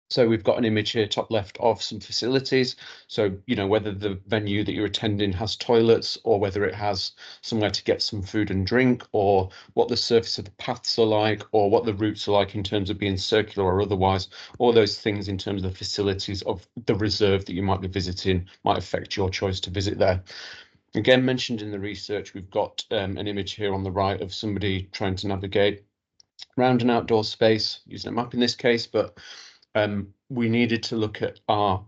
So we've got an image here, top left, of some facilities. So, you know, whether the venue that you're attending has toilets, or whether it has somewhere to get some food and drink, or what the surface of the paths are like, or what the routes are like in terms of being circular or otherwise. All those things in terms of the facilities of the reserve that you might be visiting might affect your choice to visit there. Again, mentioned in the research, we've got an image here on the right of somebody trying to navigate around an outdoor space, using a map in this case, but we needed to look at our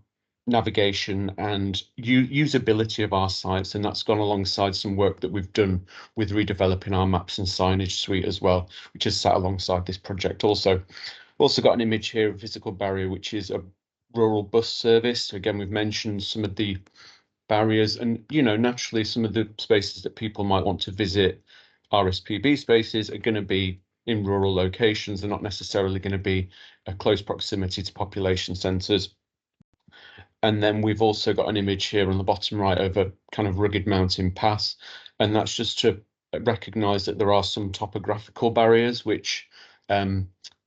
navigation and usability of our sites, and that's gone alongside some work that we've done with redeveloping our maps and signage suite as well, which has sat alongside this project also. We've also got an image here of physical barrier, which is a rural bus service. Again, we've mentioned some of the barriers, and you know, naturally some of the spaces that people might want to visit, RSPB spaces, are going to be in rural locations. They're not necessarily going to be a close proximity to population centres. And then we've also got an image here on the bottom right of a kind of rugged mountain pass, and that's just to recognise that there are some topographical barriers which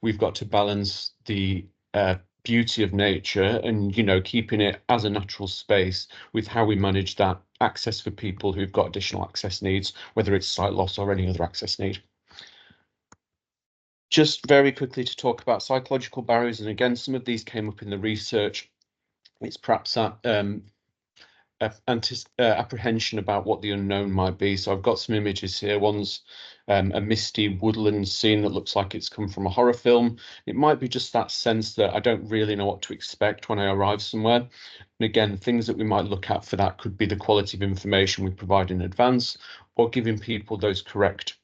we've got to balance the beauty of nature and, you know, keeping it as a natural space with how we manage that access for people who've got additional access needs, whether it's sight loss or any other access need. Just very quickly to talk about psychological barriers, and again, some of these came up in the research. It's perhaps that apprehension about what the unknown might be. So I've got some images here. One's a misty woodland scene that looks like it's come from a horror film. It might be just that sense that I don't really know what to expect when I arrive somewhere. And again, things that we might look at for that could be the quality of information we provide in advance, or giving people those correct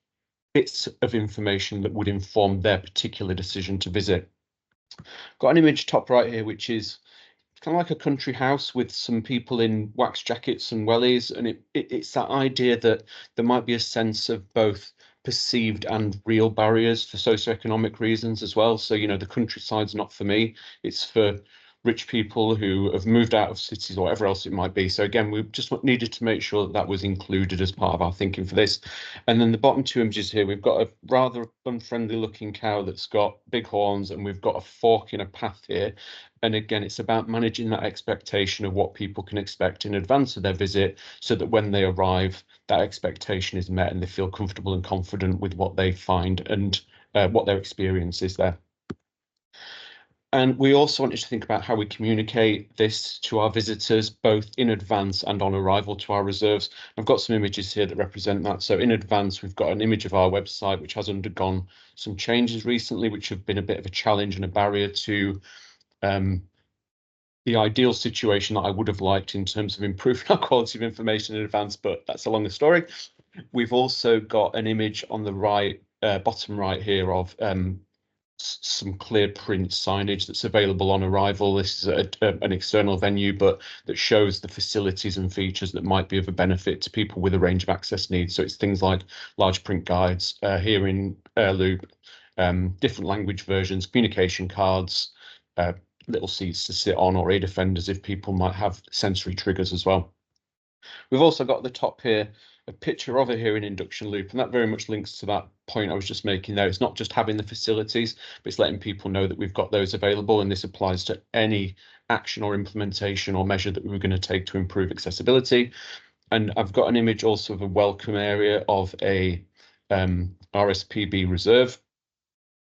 bits of information that would inform their particular decision to visit. Got an image top right here, which is kind of like a country house with some people in wax jackets and wellies, and it's that idea that there might be a sense of both perceived and real barriers for socioeconomic reasons as well. So, you know, the countryside's not for me, it's for rich people who have moved out of cities or whatever else it might be. So again, we just needed to make sure that that was included as part of our thinking for this. And then the bottom two images here, we've got a rather unfriendly looking cow that's got big horns, and we've got a fork in a path here. And again, it's about managing that expectation of what people can expect in advance of their visit, so that when they arrive, that expectation is met and they feel comfortable and confident with what they find and what their experience is there. And we also wanted to think about how we communicate this to our visitors, both in advance and on arrival to our reserves. I've got some images here that represent that. So in advance, we've got an image of our website, which has undergone some changes recently, which have been a bit of a challenge and a barrier to the ideal situation that I would have liked in terms of improving our quality of information in advance, but that's a longer story. We've also got an image on the right, bottom right here, of some clear print signage that's available on arrival. This is an external venue, but that shows the facilities and features that might be of a benefit to people with a range of access needs. So it's things like large print guides, hearing loop, different language versions, communication cards, little seats to sit on, or aid offenders if people might have sensory triggers as well. We've also got at the top here a picture of a hearing induction loop, and that very much links to that point I was just making there. It's not just having the facilities, but it's letting people know that we've got those available, and this applies to any action or implementation or measure that we're going to take to improve accessibility. And I've got an image also of a welcome area of a RSPB reserve.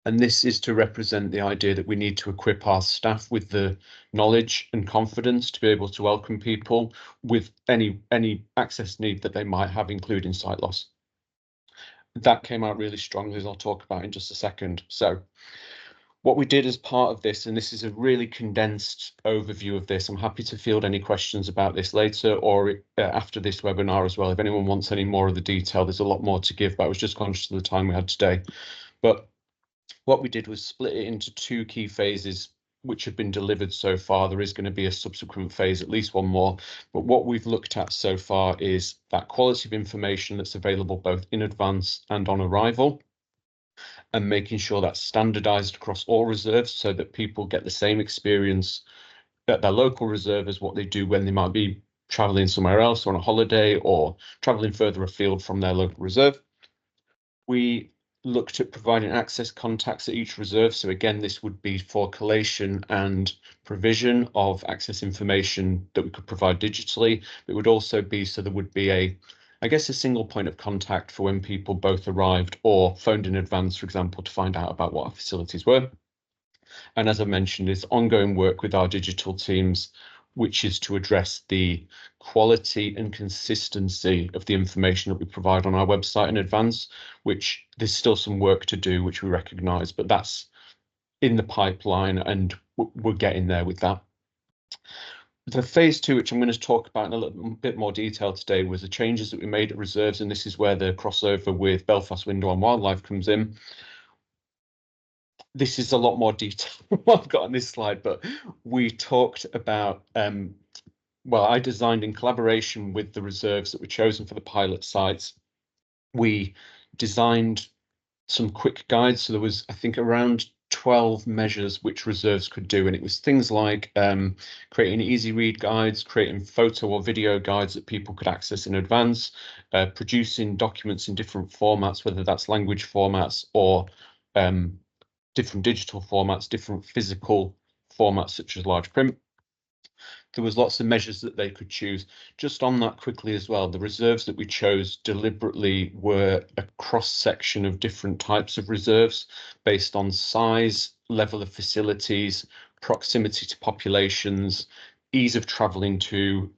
And this is to represent the idea that we need to equip our staff with the knowledge and confidence to be able to welcome people with any access need that they might have, including sight loss. That came out really strongly, as I'll talk about in just a second. So What we did as part of this, and this is a really condensed overview of this, I'm happy to field any questions about this later or after this webinar as well. If anyone wants any more of the detail, there's a lot more to give, but I was just conscious of the time we had today. But what we did was split it into 2 key phases which have been delivered so far. There is going to be a subsequent phase, at least one more, but what we've looked at so far is that quality of information that's available both in advance and on arrival, and making sure that's standardized across all reserves so that people get the same experience at their local reserve as what they do when they might be traveling somewhere else on a holiday or traveling further afield from their local reserve. We looked at providing access contacts at each reserve. So again, this would be for collation and provision of access information that we could provide digitally. It would also be so there would be a single point of contact for when people both arrived or phoned in advance, for example, to find out about what our facilities were. And as I mentioned, it's ongoing work with our digital teams, which is to address the quality and consistency of the information that we provide on our website in advance, which there's still some work to do, which we recognise, but that's in the pipeline and we're getting there with that. The phase 2, which I'm going to talk about in a little bit more detail today, was the changes that we made at reserves, and this is where the crossover with Belfast Window on Wildlife comes in. This is a lot more detail than what I've got on this slide, but we talked about, well, I designed in collaboration with the reserves that were chosen for the pilot sites. We designed some quick guides, so there was, I think, around 12 measures which reserves could do, and it was things like creating easy read guides, creating photo or video guides that people could access in advance, producing documents in different formats, whether that's language formats or different digital formats, different physical formats such as large print. There was lots of measures that they could choose. Just on that quickly as well, the reserves that we chose deliberately were a cross-section of different types of reserves based on size, level of facilities, proximity to populations, ease of travelling to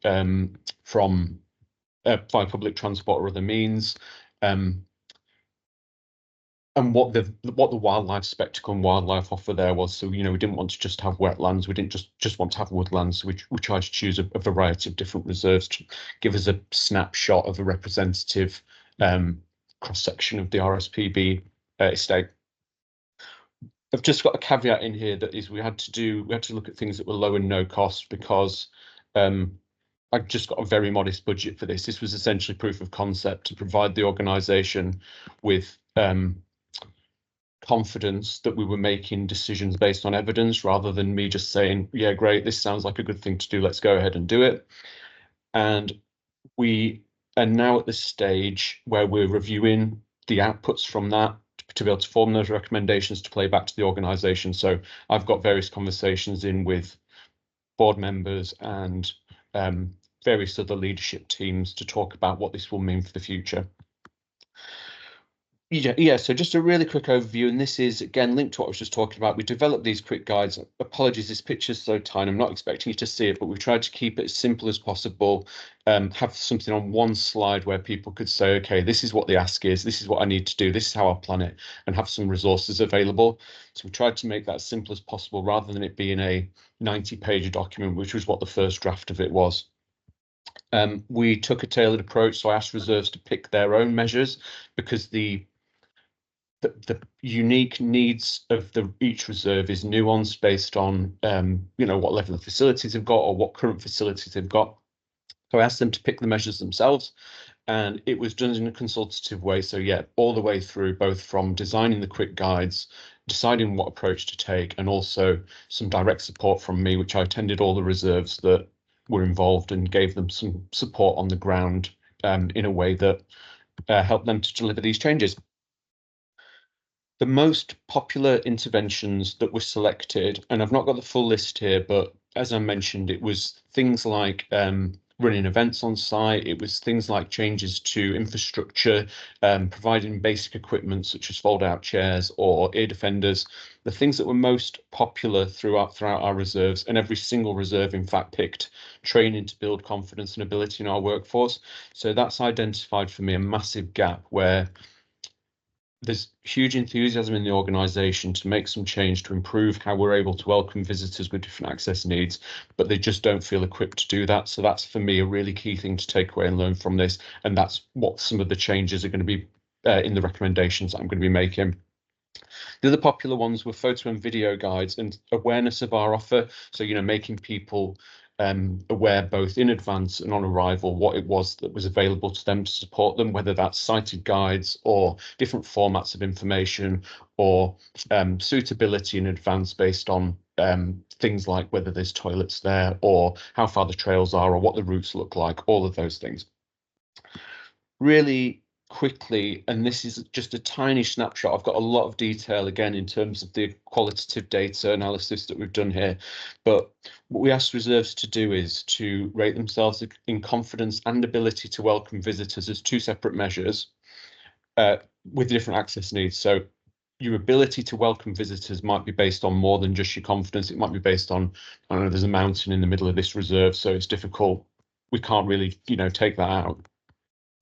from by public transport or other means, and what the wildlife spectacle and wildlife offer there was. So, you know, we didn't want to just have wetlands. We didn't just want to have woodlands. So we tried to choose a variety of different reserves to give us a snapshot of a representative cross-section of the RSPB estate. I've just got a caveat in here that is we had to look at things that were low and no cost, because I've just got a very modest budget for this. This was essentially proof of concept to provide the organisation with confidence that we were making decisions based on evidence rather than me just saying, yeah, great, this sounds like a good thing to do, let's go ahead and do it. And we are now at the stage where we're reviewing the outputs from that to be able to form those recommendations to play back to the organisation. So I've got various conversations in with board members and various other leadership teams to talk about what this will mean for the future. Yeah, so just a really quick overview, and this is again linked to what I was just talking about. We developed these quick guides. Apologies, this picture's so tiny, I'm not expecting you to see it, but we tried to keep it as simple as possible. Have something on one slide where people could say, okay, this is what the ask is, this is what I need to do, this is how I'll plan it, and have some resources available. So we tried to make that as simple as possible rather than it being a 90-page document, which was what the first draft of it was. We took a tailored approach, so I asked reserves to pick their own measures, because the unique needs of each reserve is nuanced based on you know, what level of facilities they've got or what current facilities they've got. So I asked them to pick the measures themselves, and it was done in a consultative way. So yeah, all the way through, both from designing the quick guides, deciding what approach to take, and also some direct support from me, which I attended all the reserves that were involved and gave them some support on the ground in a way that helped them to deliver these changes. The most popular interventions that were selected, and I've not got the full list here, but as I mentioned, it was things like running events on site. It was things like changes to infrastructure, providing basic equipment such as fold-out chairs or ear defenders. The things that were most popular throughout our reserves, and every single reserve in fact picked training to build confidence and ability in our workforce. So that's identified for me a massive gap where there's huge enthusiasm in the organisation to make some change to improve how we're able to welcome visitors with different access needs, but they just don't feel equipped to do that. So that's, for me, a really key thing to take away and learn from this. And that's what some of the changes are going to be in the recommendations that I'm going to be making. The other popular ones were photo and video guides and awareness of our offer. So, making people aware both in advance and on arrival what it was that was available to them to support them, whether that's cited guides or different formats of information, or suitability in advance based on things like whether there's toilets there or how far the trails are or what the routes look like, all of those things. Really quickly, and this is just a tiny snapshot, I've got a lot of detail again in terms of the qualitative data analysis that we've done here, but what we asked reserves to do is to rate themselves in confidence and ability to welcome visitors as 2 separate measures with different access needs. So your ability to welcome visitors might be based on more than just your confidence. It might be based on, I don't know, there's a mountain in the middle of this reserve, so it's difficult, we can't really take that out.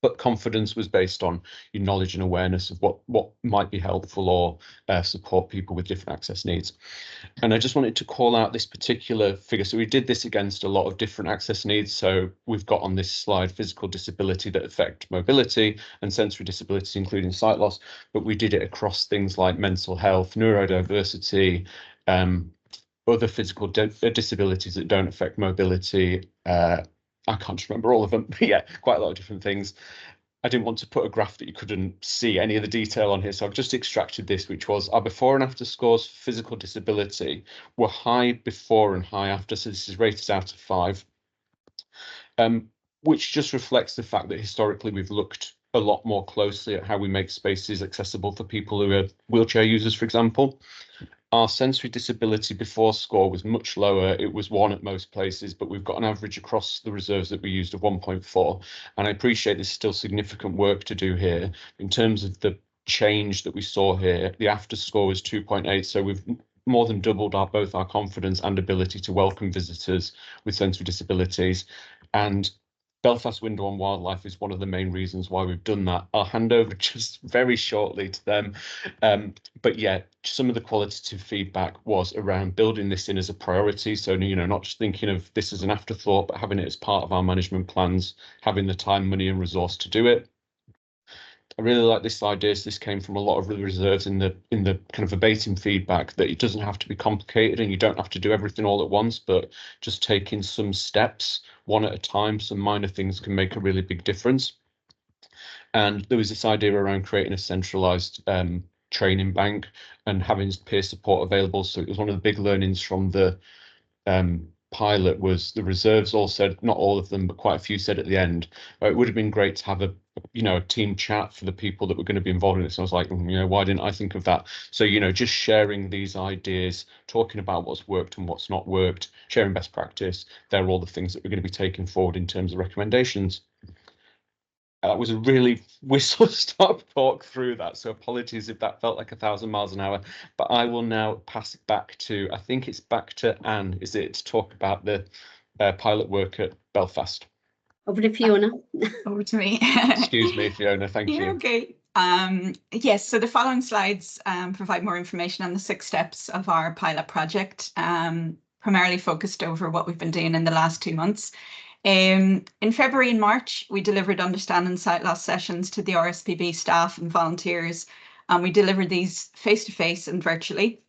But confidence was based on your knowledge and awareness of what might be helpful or support people with different access needs. And I just wanted to call out this particular figure. So we did this against a lot of different access needs. So we've got on this slide physical disability that affect mobility and sensory disabilities, including sight loss. But we did it across things like mental health, neurodiversity, other physical disabilities that don't affect mobility. I can't remember all of them, but yeah, quite a lot of different things. I didn't want to put a graph that you couldn't see any of the detail on here, so I've just extracted this, which was our before and after scores for physical disability were high before and high after, so this is rated out of 5, which just reflects the fact that historically we've looked a lot more closely at how we make spaces accessible for people who are wheelchair users, for example. Our sensory disability before score was much lower. It was 1 at most places, but we've got an average across the reserves that we used of 1.4. And I appreciate there's still significant work to do here. In terms of the change that we saw here, the after score was 2.8. So we've more than doubled both our confidence and ability to welcome visitors with sensory disabilities. And Belfast Window on Wildlife is one of the main reasons why we've done that. I'll hand over just very shortly to them. But yeah, some of the qualitative feedback was around building this in as a priority. So, not just thinking of this as an afterthought, but having it as part of our management plans, having the time, money and resource to do it. I really like this idea. So this came from a lot of the reserves in the kind of verbatim feedback, that it doesn't have to be complicated and you don't have to do everything all at once, but just taking some steps one at a time, some minor things can make a really big difference. And there was this idea around creating a centralized training bank and having peer support available. So it was one of the big learnings from the pilot was the reserves all said, not all of them, but quite a few said at the end, it would have been great to have a team chat for the people that were going to be involved in it. So I was like, why didn't I think of that? So, just sharing these ideas, talking about what's worked and what's not worked, sharing best practice, they're all the things that we're going to be taking forward in terms of recommendations. That was a really whistle-stop talk through that, so apologies if that felt like 1,000 miles an hour, but I will now pass it back to, I think it's back to Anne, is it, to talk about the pilot work at Belfast. Over to Fiona. Over to me. Excuse me, Fiona, thank you. Okay. Yes, so the following slides provide more information on the 6 steps of our pilot project, primarily focused over what we've been doing in the last 2 months. In February and March, we delivered understanding sight loss sessions to the RSPB staff and volunteers, and we delivered these face-to-face and virtually.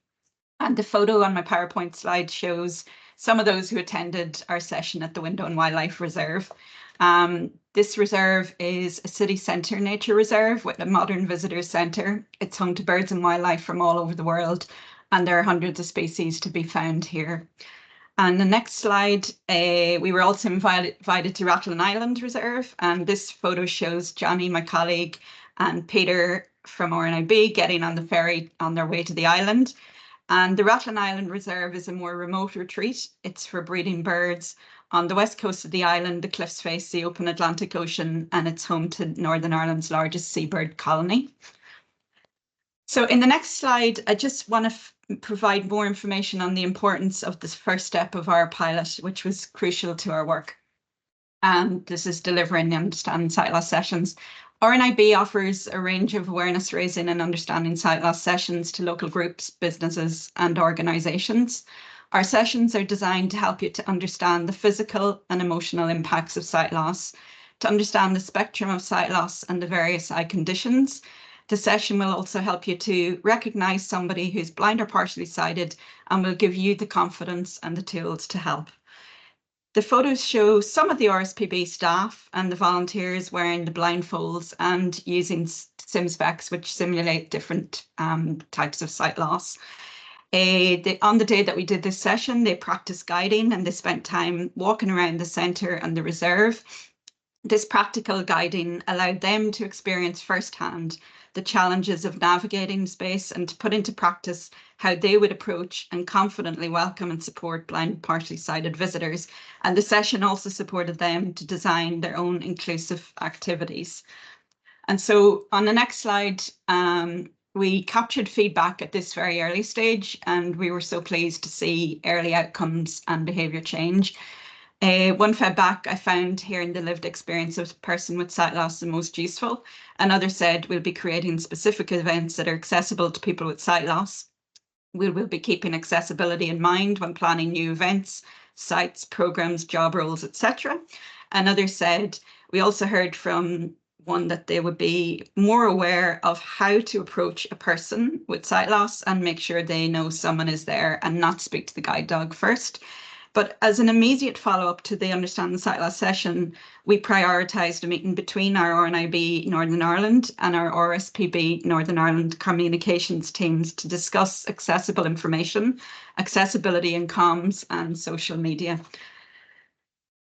And the photo on my PowerPoint slide shows some of those who attended our session at the Window and Wildlife Reserve. This reserve is a city centre nature reserve with a modern visitor centre. It's home to birds and wildlife from all over the world, and there are hundreds of species to be found here. And the next slide, we were also invited to Rathlin Island Reserve, and this photo shows Johnny, my colleague, and Peter from RNIB getting on the ferry on their way to the island. And the Rathlin Island Reserve is a more remote retreat. It's for breeding birds. On the west coast of the island, the cliffs face the open Atlantic Ocean, and it's home to Northern Ireland's largest seabird colony. So in the next slide, I just want to provide more information on the importance of this first step of our pilot, which was crucial to our work. And this is delivering the understanding sight loss sessions. RNIB offers a range of awareness raising and understanding sight loss sessions to local groups, businesses and organisations. Our sessions are designed to help you to understand the physical and emotional impacts of sight loss, to understand the spectrum of sight loss and the various eye conditions. The session will also help you to recognise somebody who's blind or partially sighted and will give you the confidence and the tools to help. The photos show some of the RSPB staff and the volunteers wearing the blindfolds and using sim specs which simulate different types of sight loss. On the day that we did this session, they practiced guiding and they spent time walking around the centre and the reserve. This practical guiding allowed them to experience firsthand the challenges of navigating space and to put into practice how they would approach and confidently welcome and support blind and partially sighted visitors. And the session also supported them to design their own inclusive activities. And so on the next slide, we captured feedback at this very early stage, and we were so pleased to see early outcomes and behaviour change. One feedback I found hearing the lived experience of a person with sight loss the most useful. Another said we'll be creating specific events that are accessible to people with sight loss. We will be keeping accessibility in mind when planning new events, sites, programmes, job roles, etc. Another said we also heard from one that they would be more aware of how to approach a person with sight loss and make sure they know someone is there and not speak to the guide dog first. But as an immediate follow-up to the Understand the Sight Loss session, we prioritised a meeting between our RNIB Northern Ireland and our RSPB Northern Ireland communications teams to discuss accessible information, accessibility in comms and social media.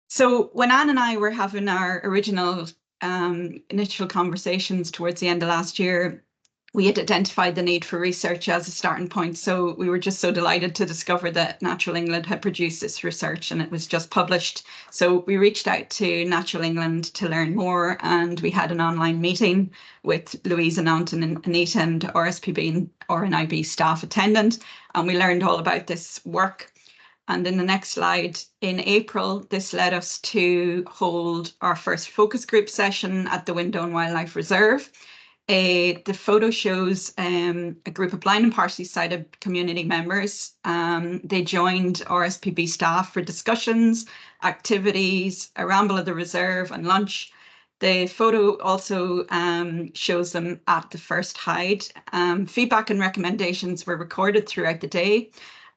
So when Anne and I were having our original initial conversations towards the end of last year, we had identified the need for research as a starting point. So we were just so delighted to discover that Natural England had produced this research and it was just published. So we reached out to Natural England to learn more, and we had an online meeting with Louise and Anita and RSPB and RNIB staff attendant, and we learned all about this work. And in the next slide, in April, this led us to hold our first focus group session at the Window and Wildlife Reserve. The photo shows a group of blind and partially sighted community members. They joined RSPB staff for discussions, activities, a ramble of the reserve and lunch. The photo also shows them at the first hide. Feedback and recommendations were recorded throughout the day.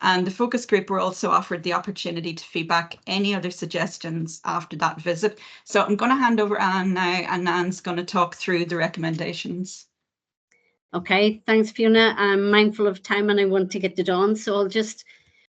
And the focus group were also offered the opportunity to feedback any other suggestions after that visit. So I'm going to hand over Anne now, and Anne's going to talk through the recommendations. Okay, thanks, Fiona. I'm mindful of time and I want to get it on, so I'll just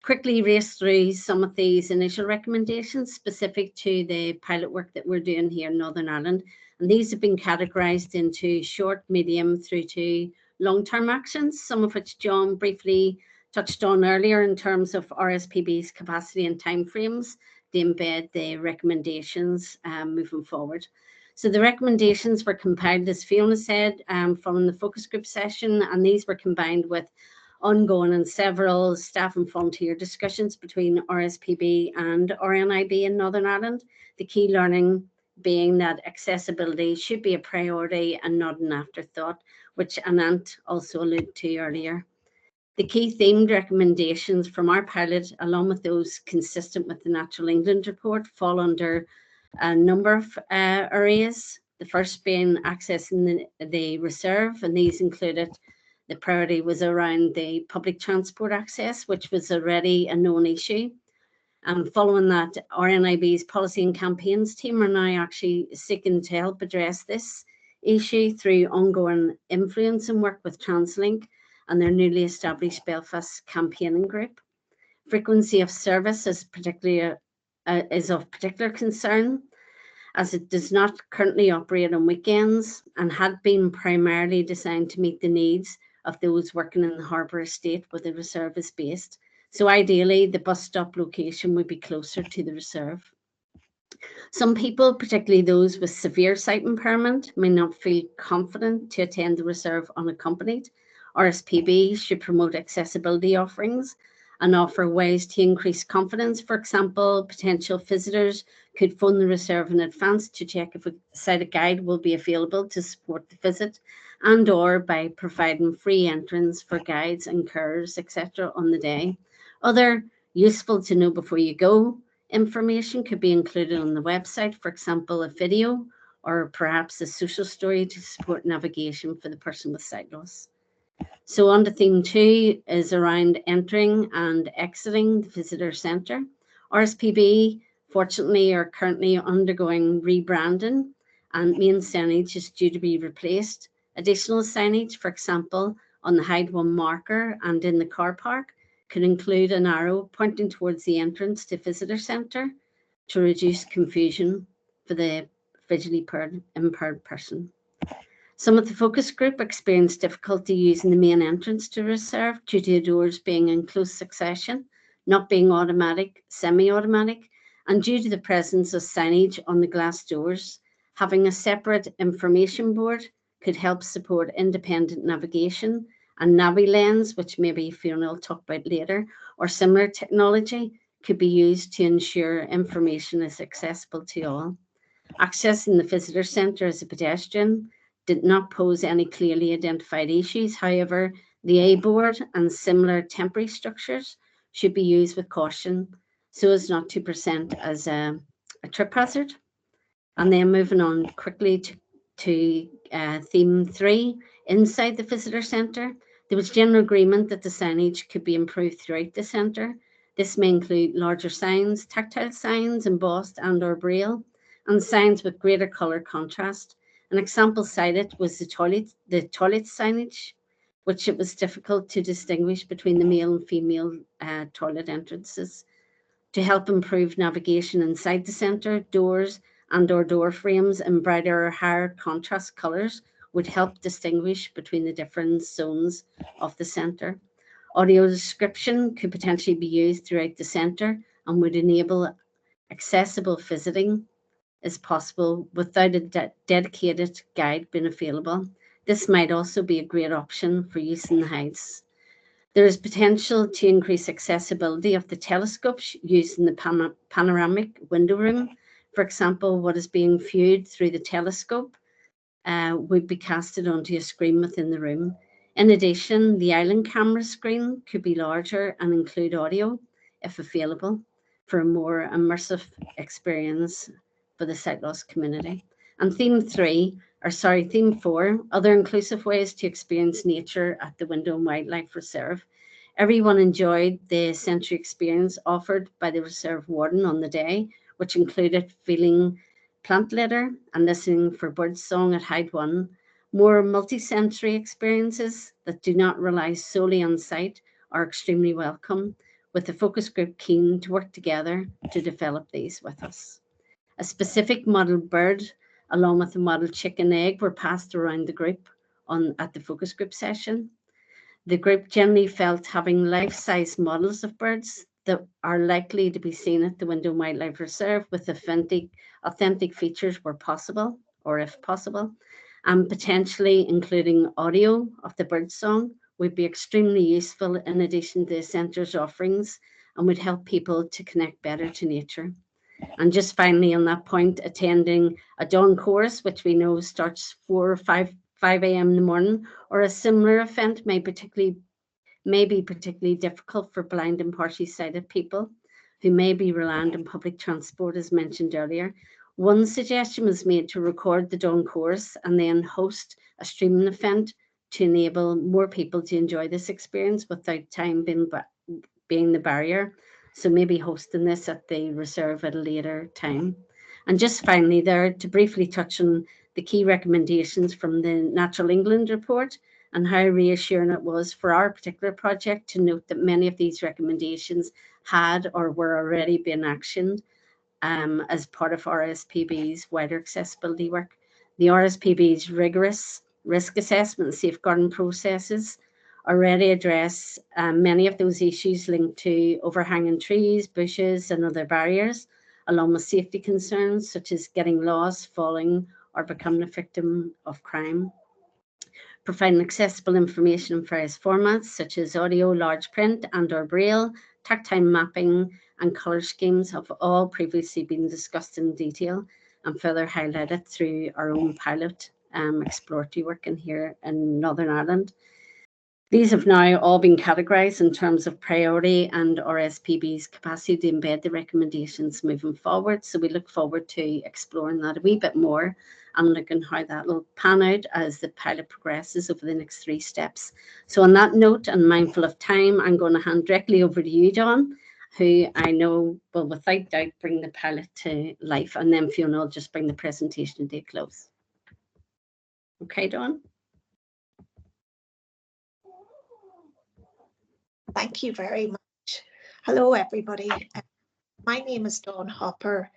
quickly race through some of these initial recommendations specific to the pilot work that we're doing here in Northern Ireland. And these have been categorised into short, medium through to long-term actions, some of which John briefly touched on earlier in terms of RSPB's capacity and timeframes to embed the recommendations moving forward. So the recommendations were compiled, as Fiona said, from the focus group session, and these were combined with ongoing and several staff and volunteer discussions between RSPB and RNIB in Northern Ireland. The key learning being that accessibility should be a priority and not an afterthought, which Anant also alluded to earlier. The key themed recommendations from our pilot, along with those consistent with the Natural England report, fall under a number of areas. The first being accessing the reserve, and these included the priority was around the public transport access, which was already a known issue. And following that, RNIB's policy and campaigns team are now actually seeking to help address this issue through ongoing influence and work with TransLink and their newly established Belfast campaigning group. Frequency of service is of particular concern, as it does not currently operate on weekends and had been primarily designed to meet the needs of those working in the harbour estate where the reserve is based. So ideally, the bus stop location would be closer to the reserve. Some people, particularly those with severe sight impairment, may not feel confident to attend the reserve unaccompanied. RSPB should promote accessibility offerings and offer ways to increase confidence. For example, potential visitors could phone the reserve in advance to check if a sighted guide will be available to support the visit, and or by providing free entrance for guides and carers, etc. on the day. Other useful to know before you go information could be included on the website, for example, a video or perhaps a social story to support navigation for the person with sight loss. So on to theme 2 is around entering and exiting the visitor centre. RSPB, fortunately, are currently undergoing rebranding, and main signage is due to be replaced. Additional signage, for example, on the Hyde 1 marker and in the car park, could include an arrow pointing towards the entrance to visitor centre to reduce confusion for the visually impaired person. Some of the focus group experienced difficulty using the main entrance to reserve due to the doors being in close succession, not being automatic, semi-automatic, and due to the presence of signage on the glass doors. Having a separate information board could help support independent navigation, and NaviLens, which maybe Fiona will talk about later, or similar technology could be used to ensure information is accessible to all. Accessing the visitor centre as a pedestrian did not pose any clearly identified issues. However, the A-board and similar temporary structures should be used with caution so as not to present as a trip hazard. And then moving on quickly to theme 3, inside the visitor centre, there was general agreement that the signage could be improved throughout the centre. This may include larger signs, tactile signs, embossed and or braille, and signs with greater colour contrast. An example cited was the toilet signage, which it was difficult to distinguish between the male and female toilet entrances. To help improve navigation inside the centre, doors and or door frames in brighter or higher contrast colours would help distinguish between the different zones of the centre. Audio description could potentially be used throughout the centre and would enable accessible visiting as possible without a dedicated guide being available. This might also be a great option for use in the heights. There is potential to increase accessibility of the telescopes used in the panoramic window room. For example, what is being viewed through the telescope would be casted onto a screen within the room. In addition, the island camera screen could be larger and include audio, if available, for a more immersive experience for the sight loss community. And theme 4, other inclusive ways to experience nature at the Window and Wildlife Reserve. Everyone enjoyed the sensory experience offered by the reserve warden on the day, which included feeling plant litter and listening for birdsong at Hyde 1. More multi-sensory experiences that do not rely solely on sight are extremely welcome, with the focus group keen to work together to develop these with us. A specific model bird, along with a model chicken egg, were passed around the group at the focus group session. The group generally felt having life-size models of birds that are likely to be seen at the Window and Wildlife Reserve with authentic features were possible, or if possible, and potentially including audio of the bird song would be extremely useful in addition to the centre's offerings and would help people to connect better to nature. And just finally on that point, attending a dawn chorus, which we know starts 4 or 5 a.m. in the morning, or a similar event may be particularly difficult for blind and partially sighted people who may be reliant on public transport, as mentioned earlier. One suggestion was made to record the dawn chorus and then host a streaming event to enable more people to enjoy this experience without time being the barrier. So maybe hosting this at the reserve at a later time. And just finally there, to briefly touch on the key recommendations from the Natural England report and how reassuring it was for our particular project to note that many of these recommendations had or were already being actioned as part of RSPB's wider accessibility work. The RSPB's rigorous risk assessment and safeguarding processes already address many of those issues linked to overhanging trees, bushes, and other barriers, along with safety concerns such as getting lost, falling, or becoming a victim of crime. providing accessible information in various formats such as audio, large print and/or braille. Tactile mapping and colour schemes have all previously been discussed in detail and further highlighted through our own pilot exploratory work in here in Northern Ireland. These have now all been categorised in terms of priority and RSPB's capacity to embed the recommendations moving forward. So we look forward to exploring that a wee bit more and looking how that will pan out as the pilot progresses over the next 3 steps. So on that note, and mindful of time, I'm going to hand directly over to you, John, who I know will without doubt bring the pilot to life, and then Fiona will just bring the presentation to a close. Okay, Dawn? Thank you very much. Hello, everybody. My name is Dawn Hopper,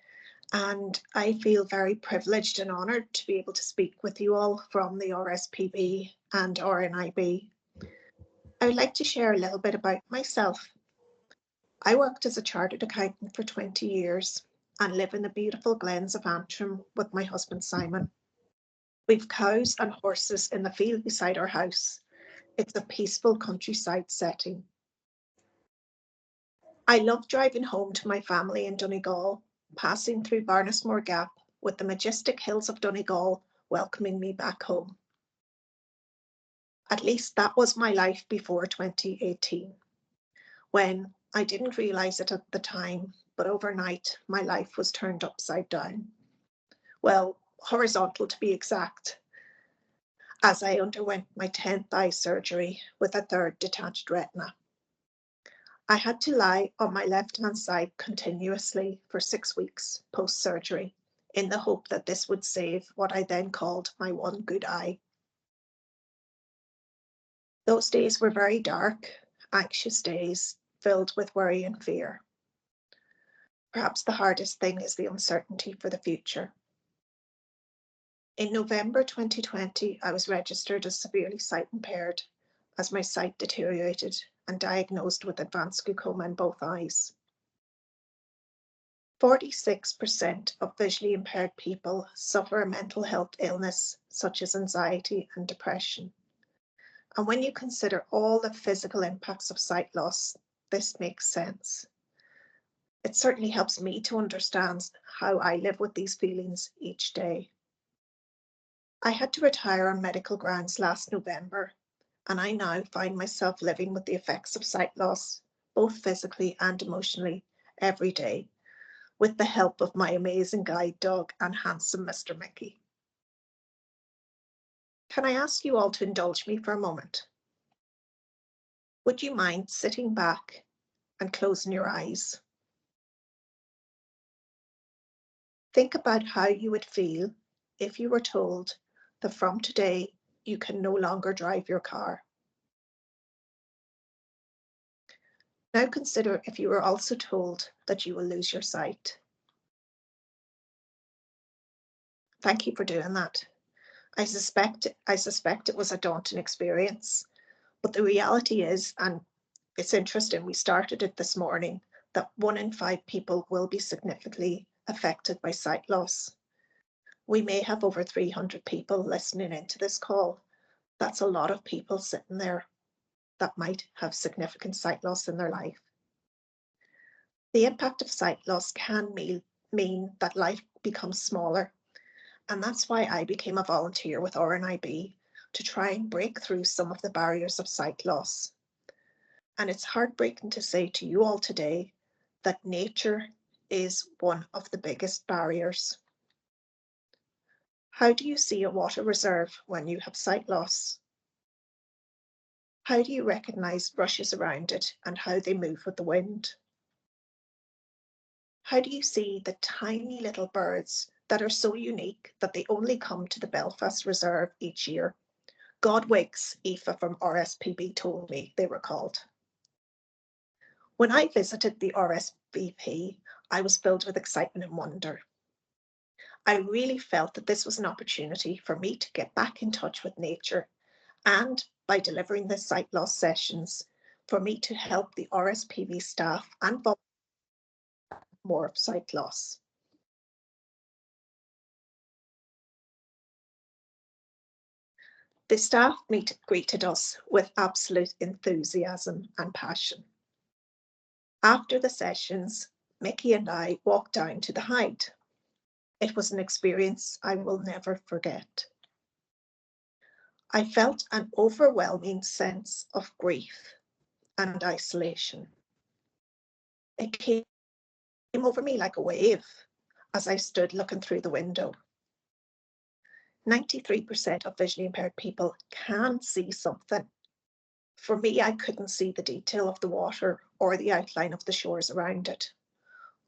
and I feel very privileged and honoured to be able to speak with you all from the RSPB and RNIB. I would like to share a little bit about myself. I worked as a chartered accountant for 20 years and live in the beautiful glens of Antrim with my husband Simon. We've cows and horses in the field beside our house. It's a peaceful countryside setting. I love driving home to my family in Donegal, passing through Barnesmore Gap with the majestic hills of Donegal welcoming me back home. At least that was my life before 2018, when I didn't realise it at the time, but overnight my life was turned upside down. Well, horizontal to be exact, as I underwent my 10th eye surgery with a 3rd detached retina. I had to lie on my left-hand side continuously for 6 weeks post-surgery in the hope that this would save what I then called my one good eye. Those days were very dark, anxious days filled with worry and fear. Perhaps the hardest thing is the uncertainty for the future. In November 2020, I was registered as severely sight impaired as my sight deteriorated and diagnosed with advanced glaucoma in both eyes. 46% of visually impaired people suffer a mental health illness such as anxiety and depression. And when you consider all the physical impacts of sight loss, this makes sense. It certainly helps me to understand how I live with these feelings each day. I had to retire on medical grounds last November, and I now find myself living with the effects of sight loss, both physically and emotionally, every day, with the help of my amazing guide dog and handsome Mr. Mickey. Can I ask you all to indulge me for a moment? Would you mind sitting back and closing your eyes? Think about how you would feel if you were told that from today you can no longer drive your car. Now consider if you were also told that you will lose your sight. Thank you for doing that. I suspect it was a daunting experience, but the reality is, and it's interesting, we started it this morning, that 1 in 5 people will be significantly affected by sight loss. We may have over 300 people listening into this call. That's a lot of people sitting there that might have significant sight loss in their life. The impact of sight loss can mean that life becomes smaller, and that's why I became a volunteer with RNIB to try and break through some of the barriers of sight loss. And it's heartbreaking to say to you all today that nature is one of the biggest barriers. How do you see a water reserve when you have sight loss? How do you recognise rushes around it and how they move with the wind? How do you see the tiny little birds that are so unique that they only come to the Belfast Reserve each year? Godwig's, Aoife from RSPB told me they were called. When I visited the RSPB, I was filled with excitement and wonder. I really felt that this was an opportunity for me to get back in touch with nature, and by delivering the sight loss sessions, for me to help the RSPB staff and volunteers more of sight loss. The staff greeted us with absolute enthusiasm and passion. After the sessions, Mickey and I walked down to the Hyde. It was an experience I will never forget. I felt an overwhelming sense of grief and isolation. It came over me like a wave as I stood looking through the window. 93% of visually impaired people can see something. For me, I couldn't see the detail of the water or the outline of the shores around it.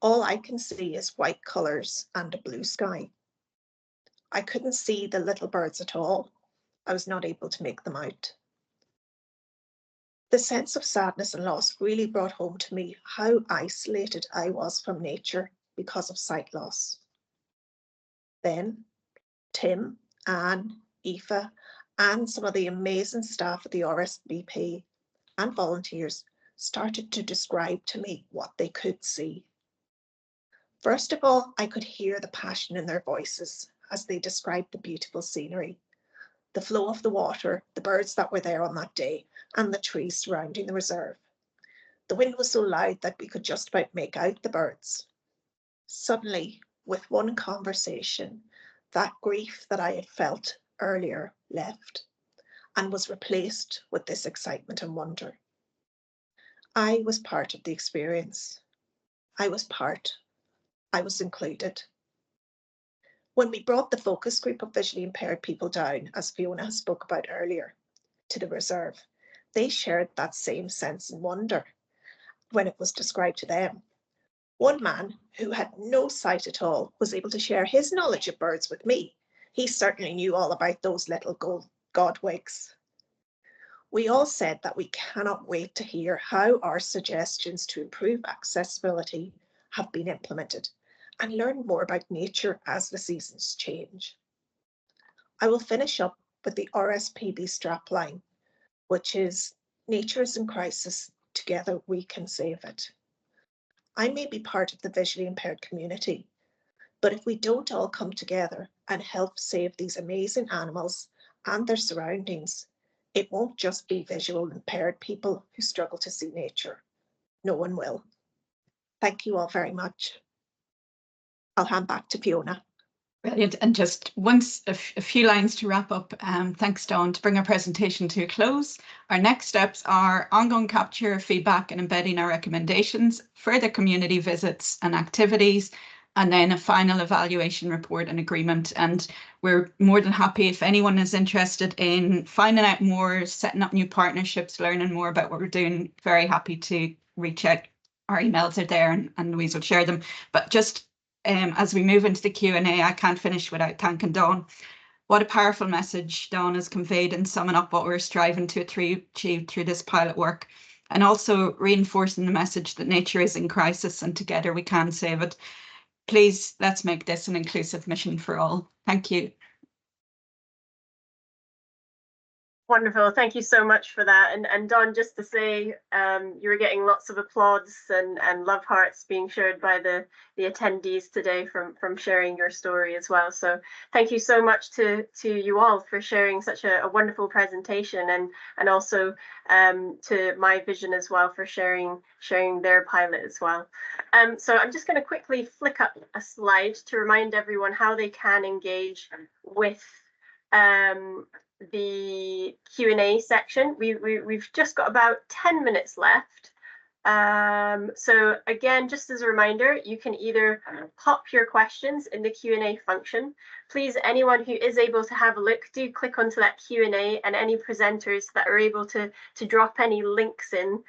All I can see is white colours and a blue sky. I couldn't see the little birds at all. I was not able to make them out. The sense of sadness and loss really brought home to me how isolated I was from nature because of sight loss. Then Tim, Anne, Aoife, and some of the amazing staff at the RSPB and volunteers started to describe to me what they could see. First of all, I could hear the passion in their voices as they described the beautiful scenery, the flow of the water, the birds that were there on that day, and the trees surrounding the reserve. The wind was so loud that we could just about make out the birds. Suddenly, with one conversation, that grief that I had felt earlier left and was replaced with this excitement and wonder. I was part of the experience. I was included. When we brought the focus group of visually impaired people down, as Fiona spoke about earlier, to the reserve, they shared that same sense and wonder when it was described to them. One man who had no sight at all was able to share his knowledge of birds with me. He certainly knew all about those little godwigs. We all said that we cannot wait to hear how our suggestions to improve accessibility have been implemented and learn more about nature as the seasons change. I will finish up with the RSPB strapline, which is "Nature is in crisis, together we can save it." I may be part of the visually impaired community, but if we don't all come together and help save these amazing animals and their surroundings, it won't just be visual impaired people who struggle to see nature. No one will. Thank you all very much. I'll hand back to Fiona. Brilliant. And just once a few lines to wrap up. Thanks, Dawn, to bring our presentation to a close. Our next steps are ongoing capture, feedback and embedding our recommendations, further community visits and activities, and then a final evaluation report and agreement. And we're more than happy if anyone is interested in finding out more, setting up new partnerships, learning more about what we're doing, very happy to reach out. Our emails are there and Louise will share them. But just as we move into the Q&A, I can't finish without thanking Dawn. What a powerful message Dawn has conveyed in summing up what we're striving to achieve through this pilot work, and also reinforcing the message that nature is in crisis and together we can save it. Please, let's make this an inclusive mission for all. Thank you. Wonderful. Thank you so much for that. And Dawn, just to say, you were getting lots of applause and love hearts being shared by the attendees today from sharing your story as well. So thank you so much to you all for sharing such a wonderful presentation, and also to MyVision as well for sharing their pilot as well. So I'm just going to quickly flick up a slide to remind everyone how they can engage with the Q&A section. We've just got about 10 minutes left. So again, just as a reminder, you can either pop your questions in the Q&A function. Please, anyone who is able to have a look, do click onto that Q&A, and any presenters that are able to drop any links in,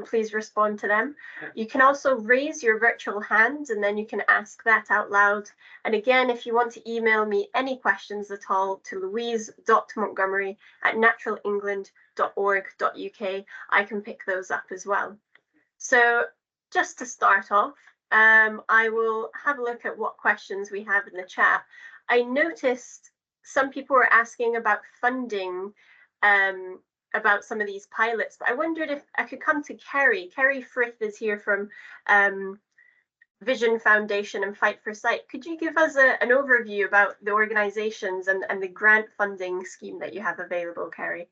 please respond to them. You can also raise your virtual hand and then you can ask that out loud. And again, if you want to email me any questions at all to louise.montgomery@naturalengland.org.uk, I can pick those up as well. So just to start off, I will have a look at what questions we have in the chat. I noticed some people were asking about funding, about some of these pilots, but I wondered if I could come to Kerry. Kerry Frith is here from Vision Foundation and Fight for Sight. Could you give us an overview about the organisations and the grant funding scheme that you have available, Kerry?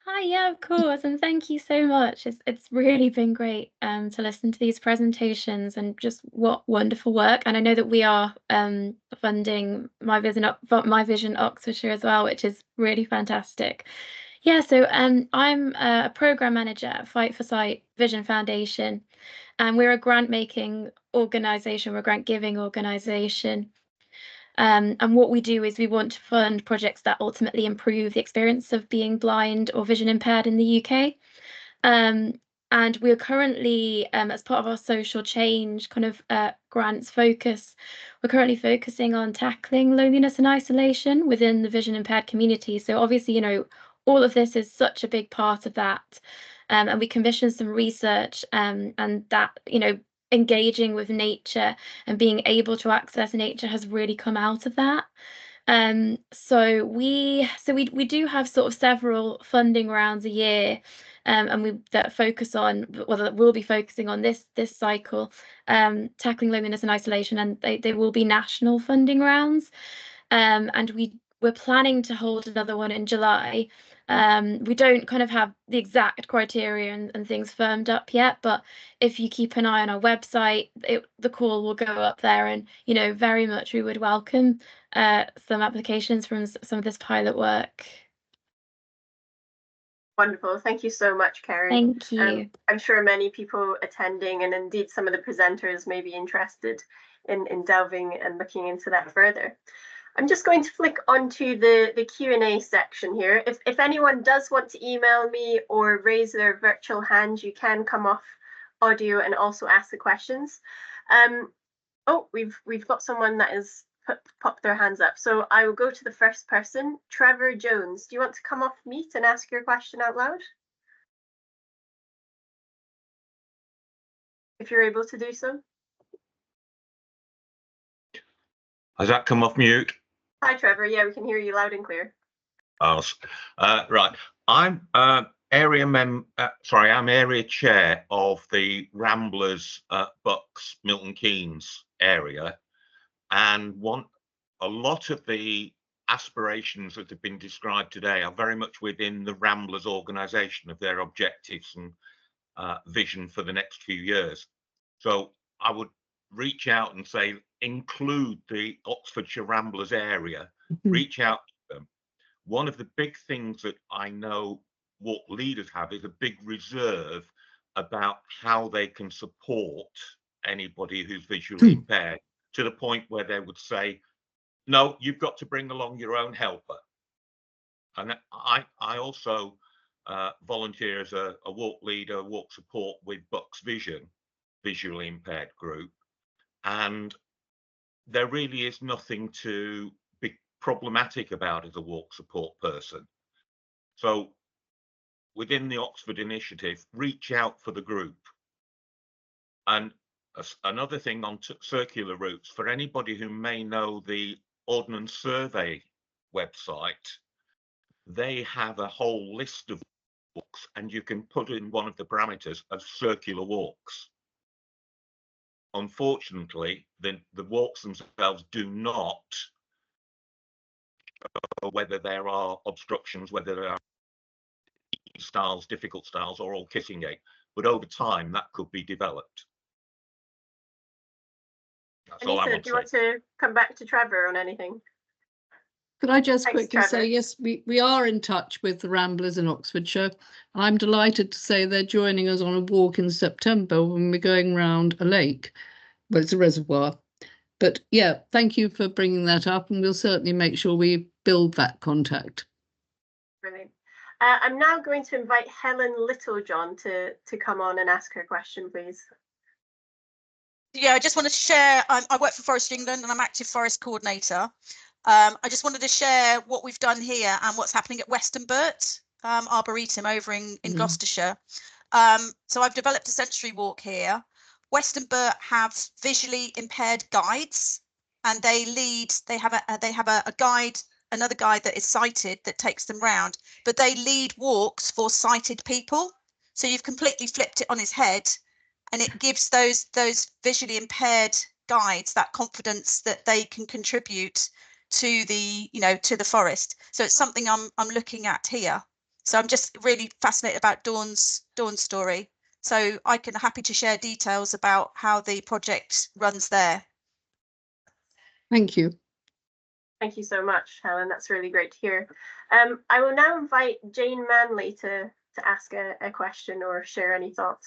Hi, yeah, of course, and thank you so much. It's really been great to listen to these presentations and just what wonderful work. And I know that we are funding MyVision Oxfordshire as well, which is really fantastic. Yeah, so I'm a program manager at Fight for Sight Vision Foundation, and we're a grant-making organisation, we're a grant-giving organisation. And what we do is we want to fund projects that ultimately improve the experience of being blind or vision impaired in the UK. And we're currently, as part of our social change kind of grants focus, we're currently focusing on tackling loneliness and isolation within the vision impaired community. So obviously, you know, all of this is such a big part of that. And we commissioned some research and that, you know, engaging with nature and being able to access nature has really come out of that. So we do have sort of several funding rounds a year, and that focus on, well, that we'll be focusing on this cycle, tackling loneliness and isolation, and they will be national funding rounds. And we're planning to hold another one in July. We don't kind of have the exact criteria and things firmed up yet, but if you keep an eye on our website, the call will go up there, and you know, very much we would welcome some applications from some of this pilot work. Wonderful. Thank you so much, Kerry. Thank you. I'm sure many people attending and indeed some of the presenters may be interested in delving and looking into that further. I'm just going to flick onto the Q&A section here. If anyone does want to email me or raise their virtual hand, you can come off audio and also ask the questions. Oh, we've got someone that has popped their hands up. So I will go to the first person, Trevor Jones. Do you want to come off mute and ask your question out loud? If you're able to do so. Has that come off mute? Hi, Trevor. Yeah, we can hear you loud and clear. Oh, right. I'm area chair of the Ramblers Bucks Milton Keynes area, and a lot of the aspirations that have been described today are very much within the Ramblers organisation of their objectives and vision for the next few years. So I would reach out and say, include the Oxfordshire Ramblers area, reach out to them. One of the big things that I know walk leaders have is a big reserve about how they can support anybody who's visually impaired, to the point where they would say, no, you've got to bring along your own helper. And I also volunteer as a walk leader, walk support with Bucks Vision, visually impaired group. And there really is nothing to be problematic about as a walk support person. So within the Oxford initiative, reach out for the group. And another thing on circular routes, for anybody who may know the Ordnance Survey website, they have a whole list of walks, and you can put in one of the parameters of circular walks. Unfortunately, the walks themselves do not, whether there are obstructions, whether there are styles, difficult styles, or all kissing gait, but over time that could be developed. That's all I want to say. Do you want to come back to Trevor on anything? Could I just Thanks, quickly Trevor. say, yes, we are in touch with the Ramblers in Oxfordshire. I'm delighted to say they're joining us on a walk in September when we're going round a lake. Well, it's a reservoir. But yeah, thank you for bringing that up, and we'll certainly make sure we build that contact. Brilliant. I'm now going to invite Helen Littlejohn to come on and ask her question, please. Yeah, I just wanted to share, I work for Forest England and I'm active forest coordinator. I just wanted to share what we've done here and what's happening at Weston Burt Arboretum over in Gloucestershire. So I've developed a sensory walk here. Weston Burt have visually impaired guides, and they have a guide, another guide that is sighted that takes them round, but they lead walks for sighted people. So you've completely flipped it on its head, and it gives those visually impaired guides that confidence that they can contribute to the to the forest. So it's something I'm looking at here. So I'm just really fascinated about Dawn's story. So I can happy to share details about how the project runs there. Thank you. Thank you so much, Helen. That's really great to hear. I will now invite Jane Manley to ask a question or share any thoughts.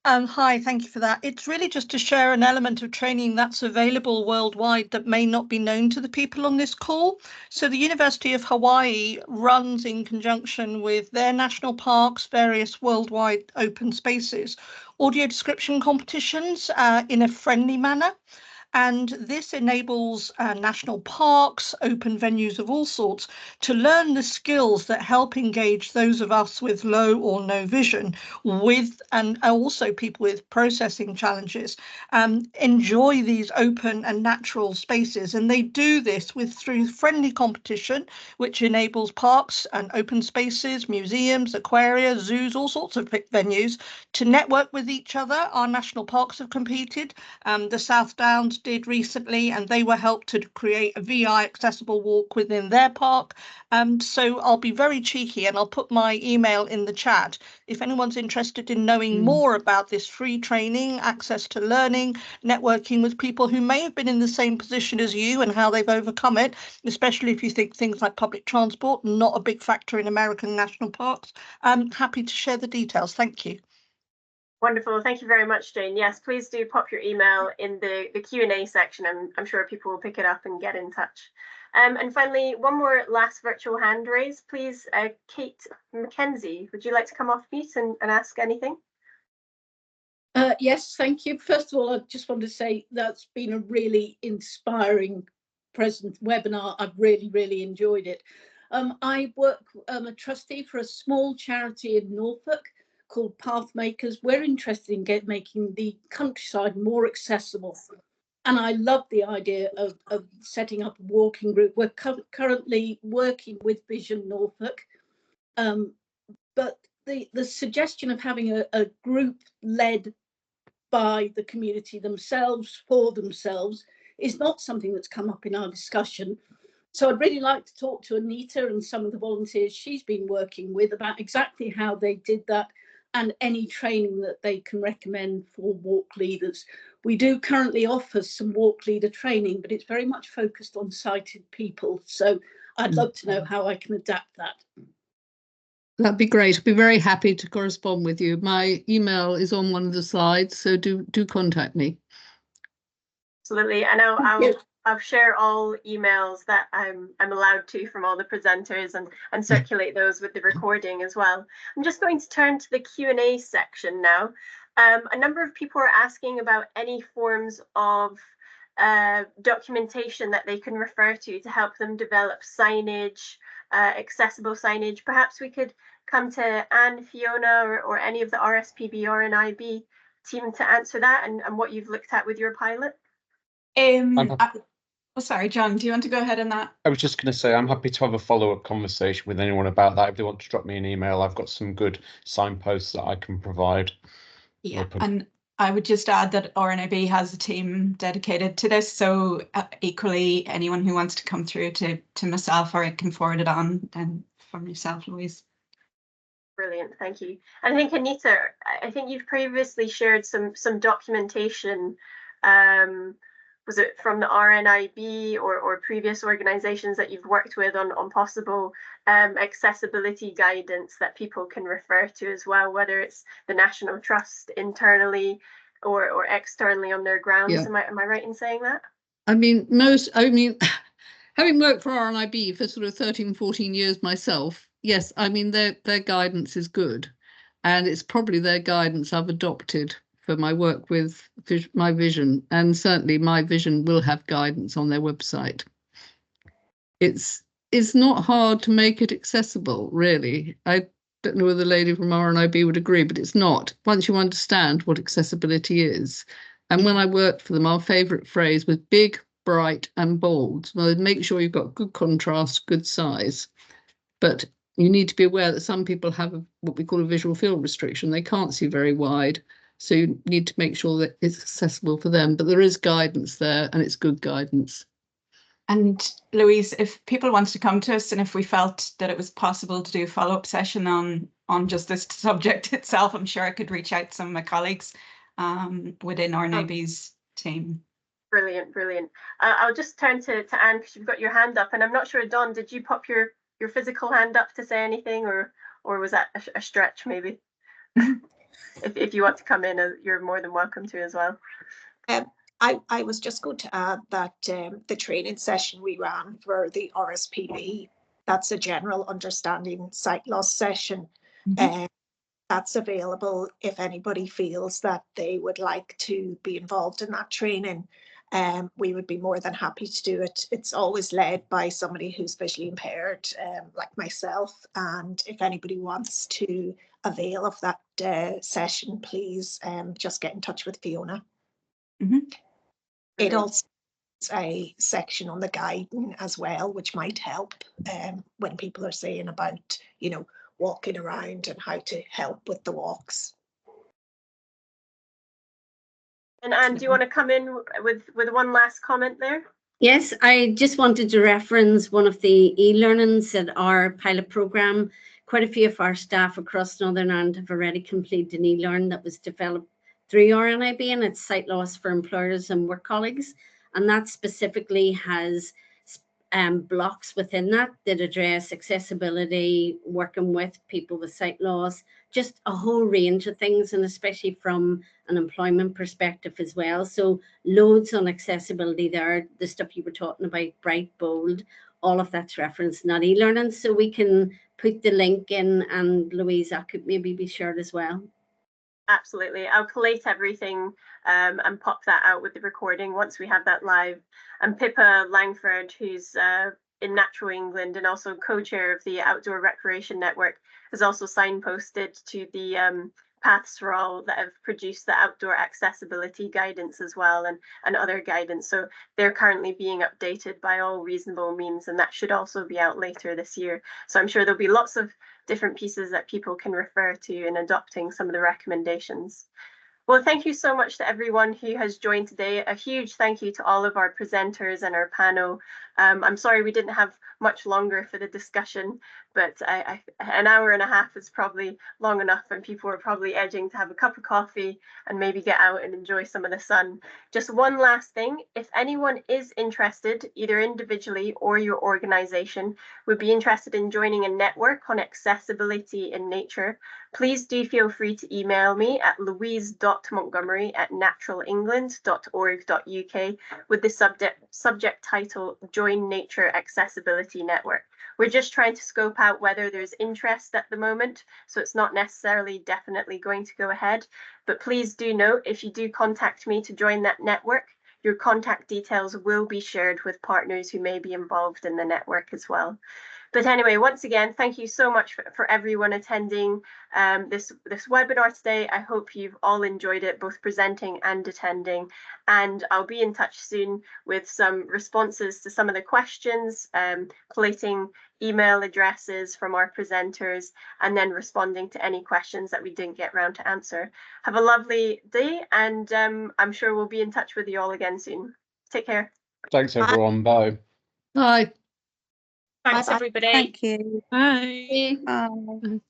Hi, thank you for that. It's really just to share an element of training that's available worldwide that may not be known to the people on this call. So the University of Hawaii runs, in conjunction with their national parks, various worldwide open spaces, audio description competitions in a friendly manner. And this enables national parks, open venues of all sorts, to learn the skills that help engage those of us with low or no vision with, and also people with processing challenges, enjoy these open and natural spaces. And they do this through friendly competition, which enables parks and open spaces, museums, aquaria, zoos, all sorts of venues to network with each other. Our national parks have competed. The South Downs did recently, and they were helped to create a VI accessible walk within their park. So I'll be very cheeky and I'll put my email in the chat. If anyone's interested in knowing more about this free training, access to learning, networking with people who may have been in the same position as you and how they've overcome it, especially if you think things like public transport, not a big factor in American national parks, I'm happy to share the details. Thank you. Wonderful. Thank you very much, Jane. Yes, please do pop your email in the Q&A section. I'm sure people will pick it up and get in touch. And finally, one more last virtual hand raise, please. Kate Mackenzie, would you like to come off mute and ask anything? Yes, thank you. First of all, I just want to say that's been a really inspiring webinar. I've really enjoyed it. I work a trustee for a small charity in Norfolk called Pathmakers. We're interested in making the countryside more accessible. And I love the idea of setting up a walking group. We're currently working with Vision Norfolk. But the suggestion of having a group led by the community themselves, for themselves, is not something that's come up in our discussion. So I'd really like to talk to Anita and some of the volunteers she's been working with about exactly how they did that and any training that they can recommend for walk leaders. We do currently offer some walk leader training, but it's very much focused on sighted people. So I'd love to know how I can adapt that. That'd be great. I'd be very happy to correspond with you. My email is on one of the slides, so do contact me. Absolutely. And I'll share all emails that I'm allowed to from all the presenters and circulate those with the recording as well. I'm just going to turn to the Q&A section now. A number of people are asking about any forms of documentation that they can refer to help them develop signage, accessible signage. Perhaps we could come to Anne, Fiona, or any of the RSPB, RNIB team to answer that and what you've looked at with your pilot. Sorry, John, do you want to go ahead on that? I was just going to say I'm happy to have a follow-up conversation with anyone about that. If they want to drop me an email, I've got some good signposts that I can provide. Yeah, and I would just add that RNIB has a team dedicated to this. So equally, anyone who wants to come through to myself, or I can forward it on then from yourself, Louise. Brilliant, thank you. And I think, Anita, I think you've previously shared some documentation. Was it from the RNIB or previous organisations that you've worked with on possible accessibility guidance that people can refer to as well, whether it's the National Trust internally or externally on their grounds? Yeah. Am I right in saying that? I mean, having worked for RNIB for sort of 13, 14 years myself, yes, I mean, their guidance is good. And it's probably their guidance I've adopted for my work with MyVision, and certainly MyVision will have guidance on their website. It's not hard to make it accessible, really. I don't know whether the lady from RNIB would agree, but it's not. Once you understand what accessibility is. And when I worked for them, our favourite phrase was big, bright and bold. Well, make sure you've got good contrast, good size. But you need to be aware that some people have what we call a visual field restriction. They can't see very wide. So you need to make sure that it's accessible for them, but there is guidance there, and it's good guidance. And Louise, if people want to come to us, and if we felt that it was possible to do a follow-up session on just this subject itself, I'm sure I could reach out to some of my colleagues within RNIB's team. Brilliant, brilliant. I'll just turn to Anne, because you've got your hand up, and I'm not sure, Dawn, did you pop your physical hand up to say anything, or was that a stretch maybe? If you want to come in, you're more than welcome to as well. I was just going to add that the training session we ran for the RSPB, that's a general understanding sight loss session. That's available if anybody feels that they would like to be involved in that training. We would be more than happy to do it. It's always led by somebody who's visually impaired, like myself. And if anybody wants to avail of that session, please just get in touch with Fiona. It also has a section on the guiding as well, which might help when people are saying about, you know, walking around and how to help with the walks. And Anne, do you want to come in with one last comment there? Yes, I just wanted to reference one of the e-learnings at our pilot programme. Quite a few of our staff across Northern Ireland have already completed an e-learn that was developed through RNIB, and it's sight loss for employers and work colleagues. And that specifically has blocks within that address accessibility, working with people with sight loss, just a whole range of things, and especially from an employment perspective as well. So loads on accessibility there, the stuff you were talking about, bright, bold, all of that's referenced in that e-learning. So we can put the link in, and Louise, that could maybe be shared as well. Absolutely. I'll collate everything and pop that out with the recording once we have that live. And Pippa Langford, who's in Natural England and also co-chair of the Outdoor Recreation Network, has also signposted to the Paths for All that have produced the outdoor accessibility guidance as well, and other guidance. So they're currently being updated by all reasonable means, and that should also be out later this year. So I'm sure there'll be lots of different pieces that people can refer to in adopting some of the recommendations. Well, thank you so much to everyone who has joined today. A huge thank you to all of our presenters and our panel. I'm sorry we didn't have much longer for the discussion, but an hour and a half is probably long enough, and people are probably edging to have a cup of coffee and maybe get out and enjoy some of the sun. Just one last thing, if anyone is interested, either individually or your organisation, would be interested in joining a network on accessibility in nature, please do feel free to email me at louise.montgomery@naturalengland.org.uk with the subject title Join Nature Accessibility Network. We're just trying to scope out whether there's interest at the moment, so it's not necessarily definitely going to go ahead. But please do note, if you do contact me to join that network, your contact details will be shared with partners who may be involved in the network as well. But anyway, once again, thank you so much for everyone attending this webinar today. I hope you've all enjoyed it, both presenting and attending. And I'll be in touch soon with some responses to some of the questions, collating email addresses from our presenters, and then responding to any questions that we didn't get round to answer. Have a lovely day, and I'm sure we'll be in touch with you all again soon. Take care. Thanks, everyone. Bye. Bye. Thanks, Bye-bye. everybody. Thank you. Bye. Bye.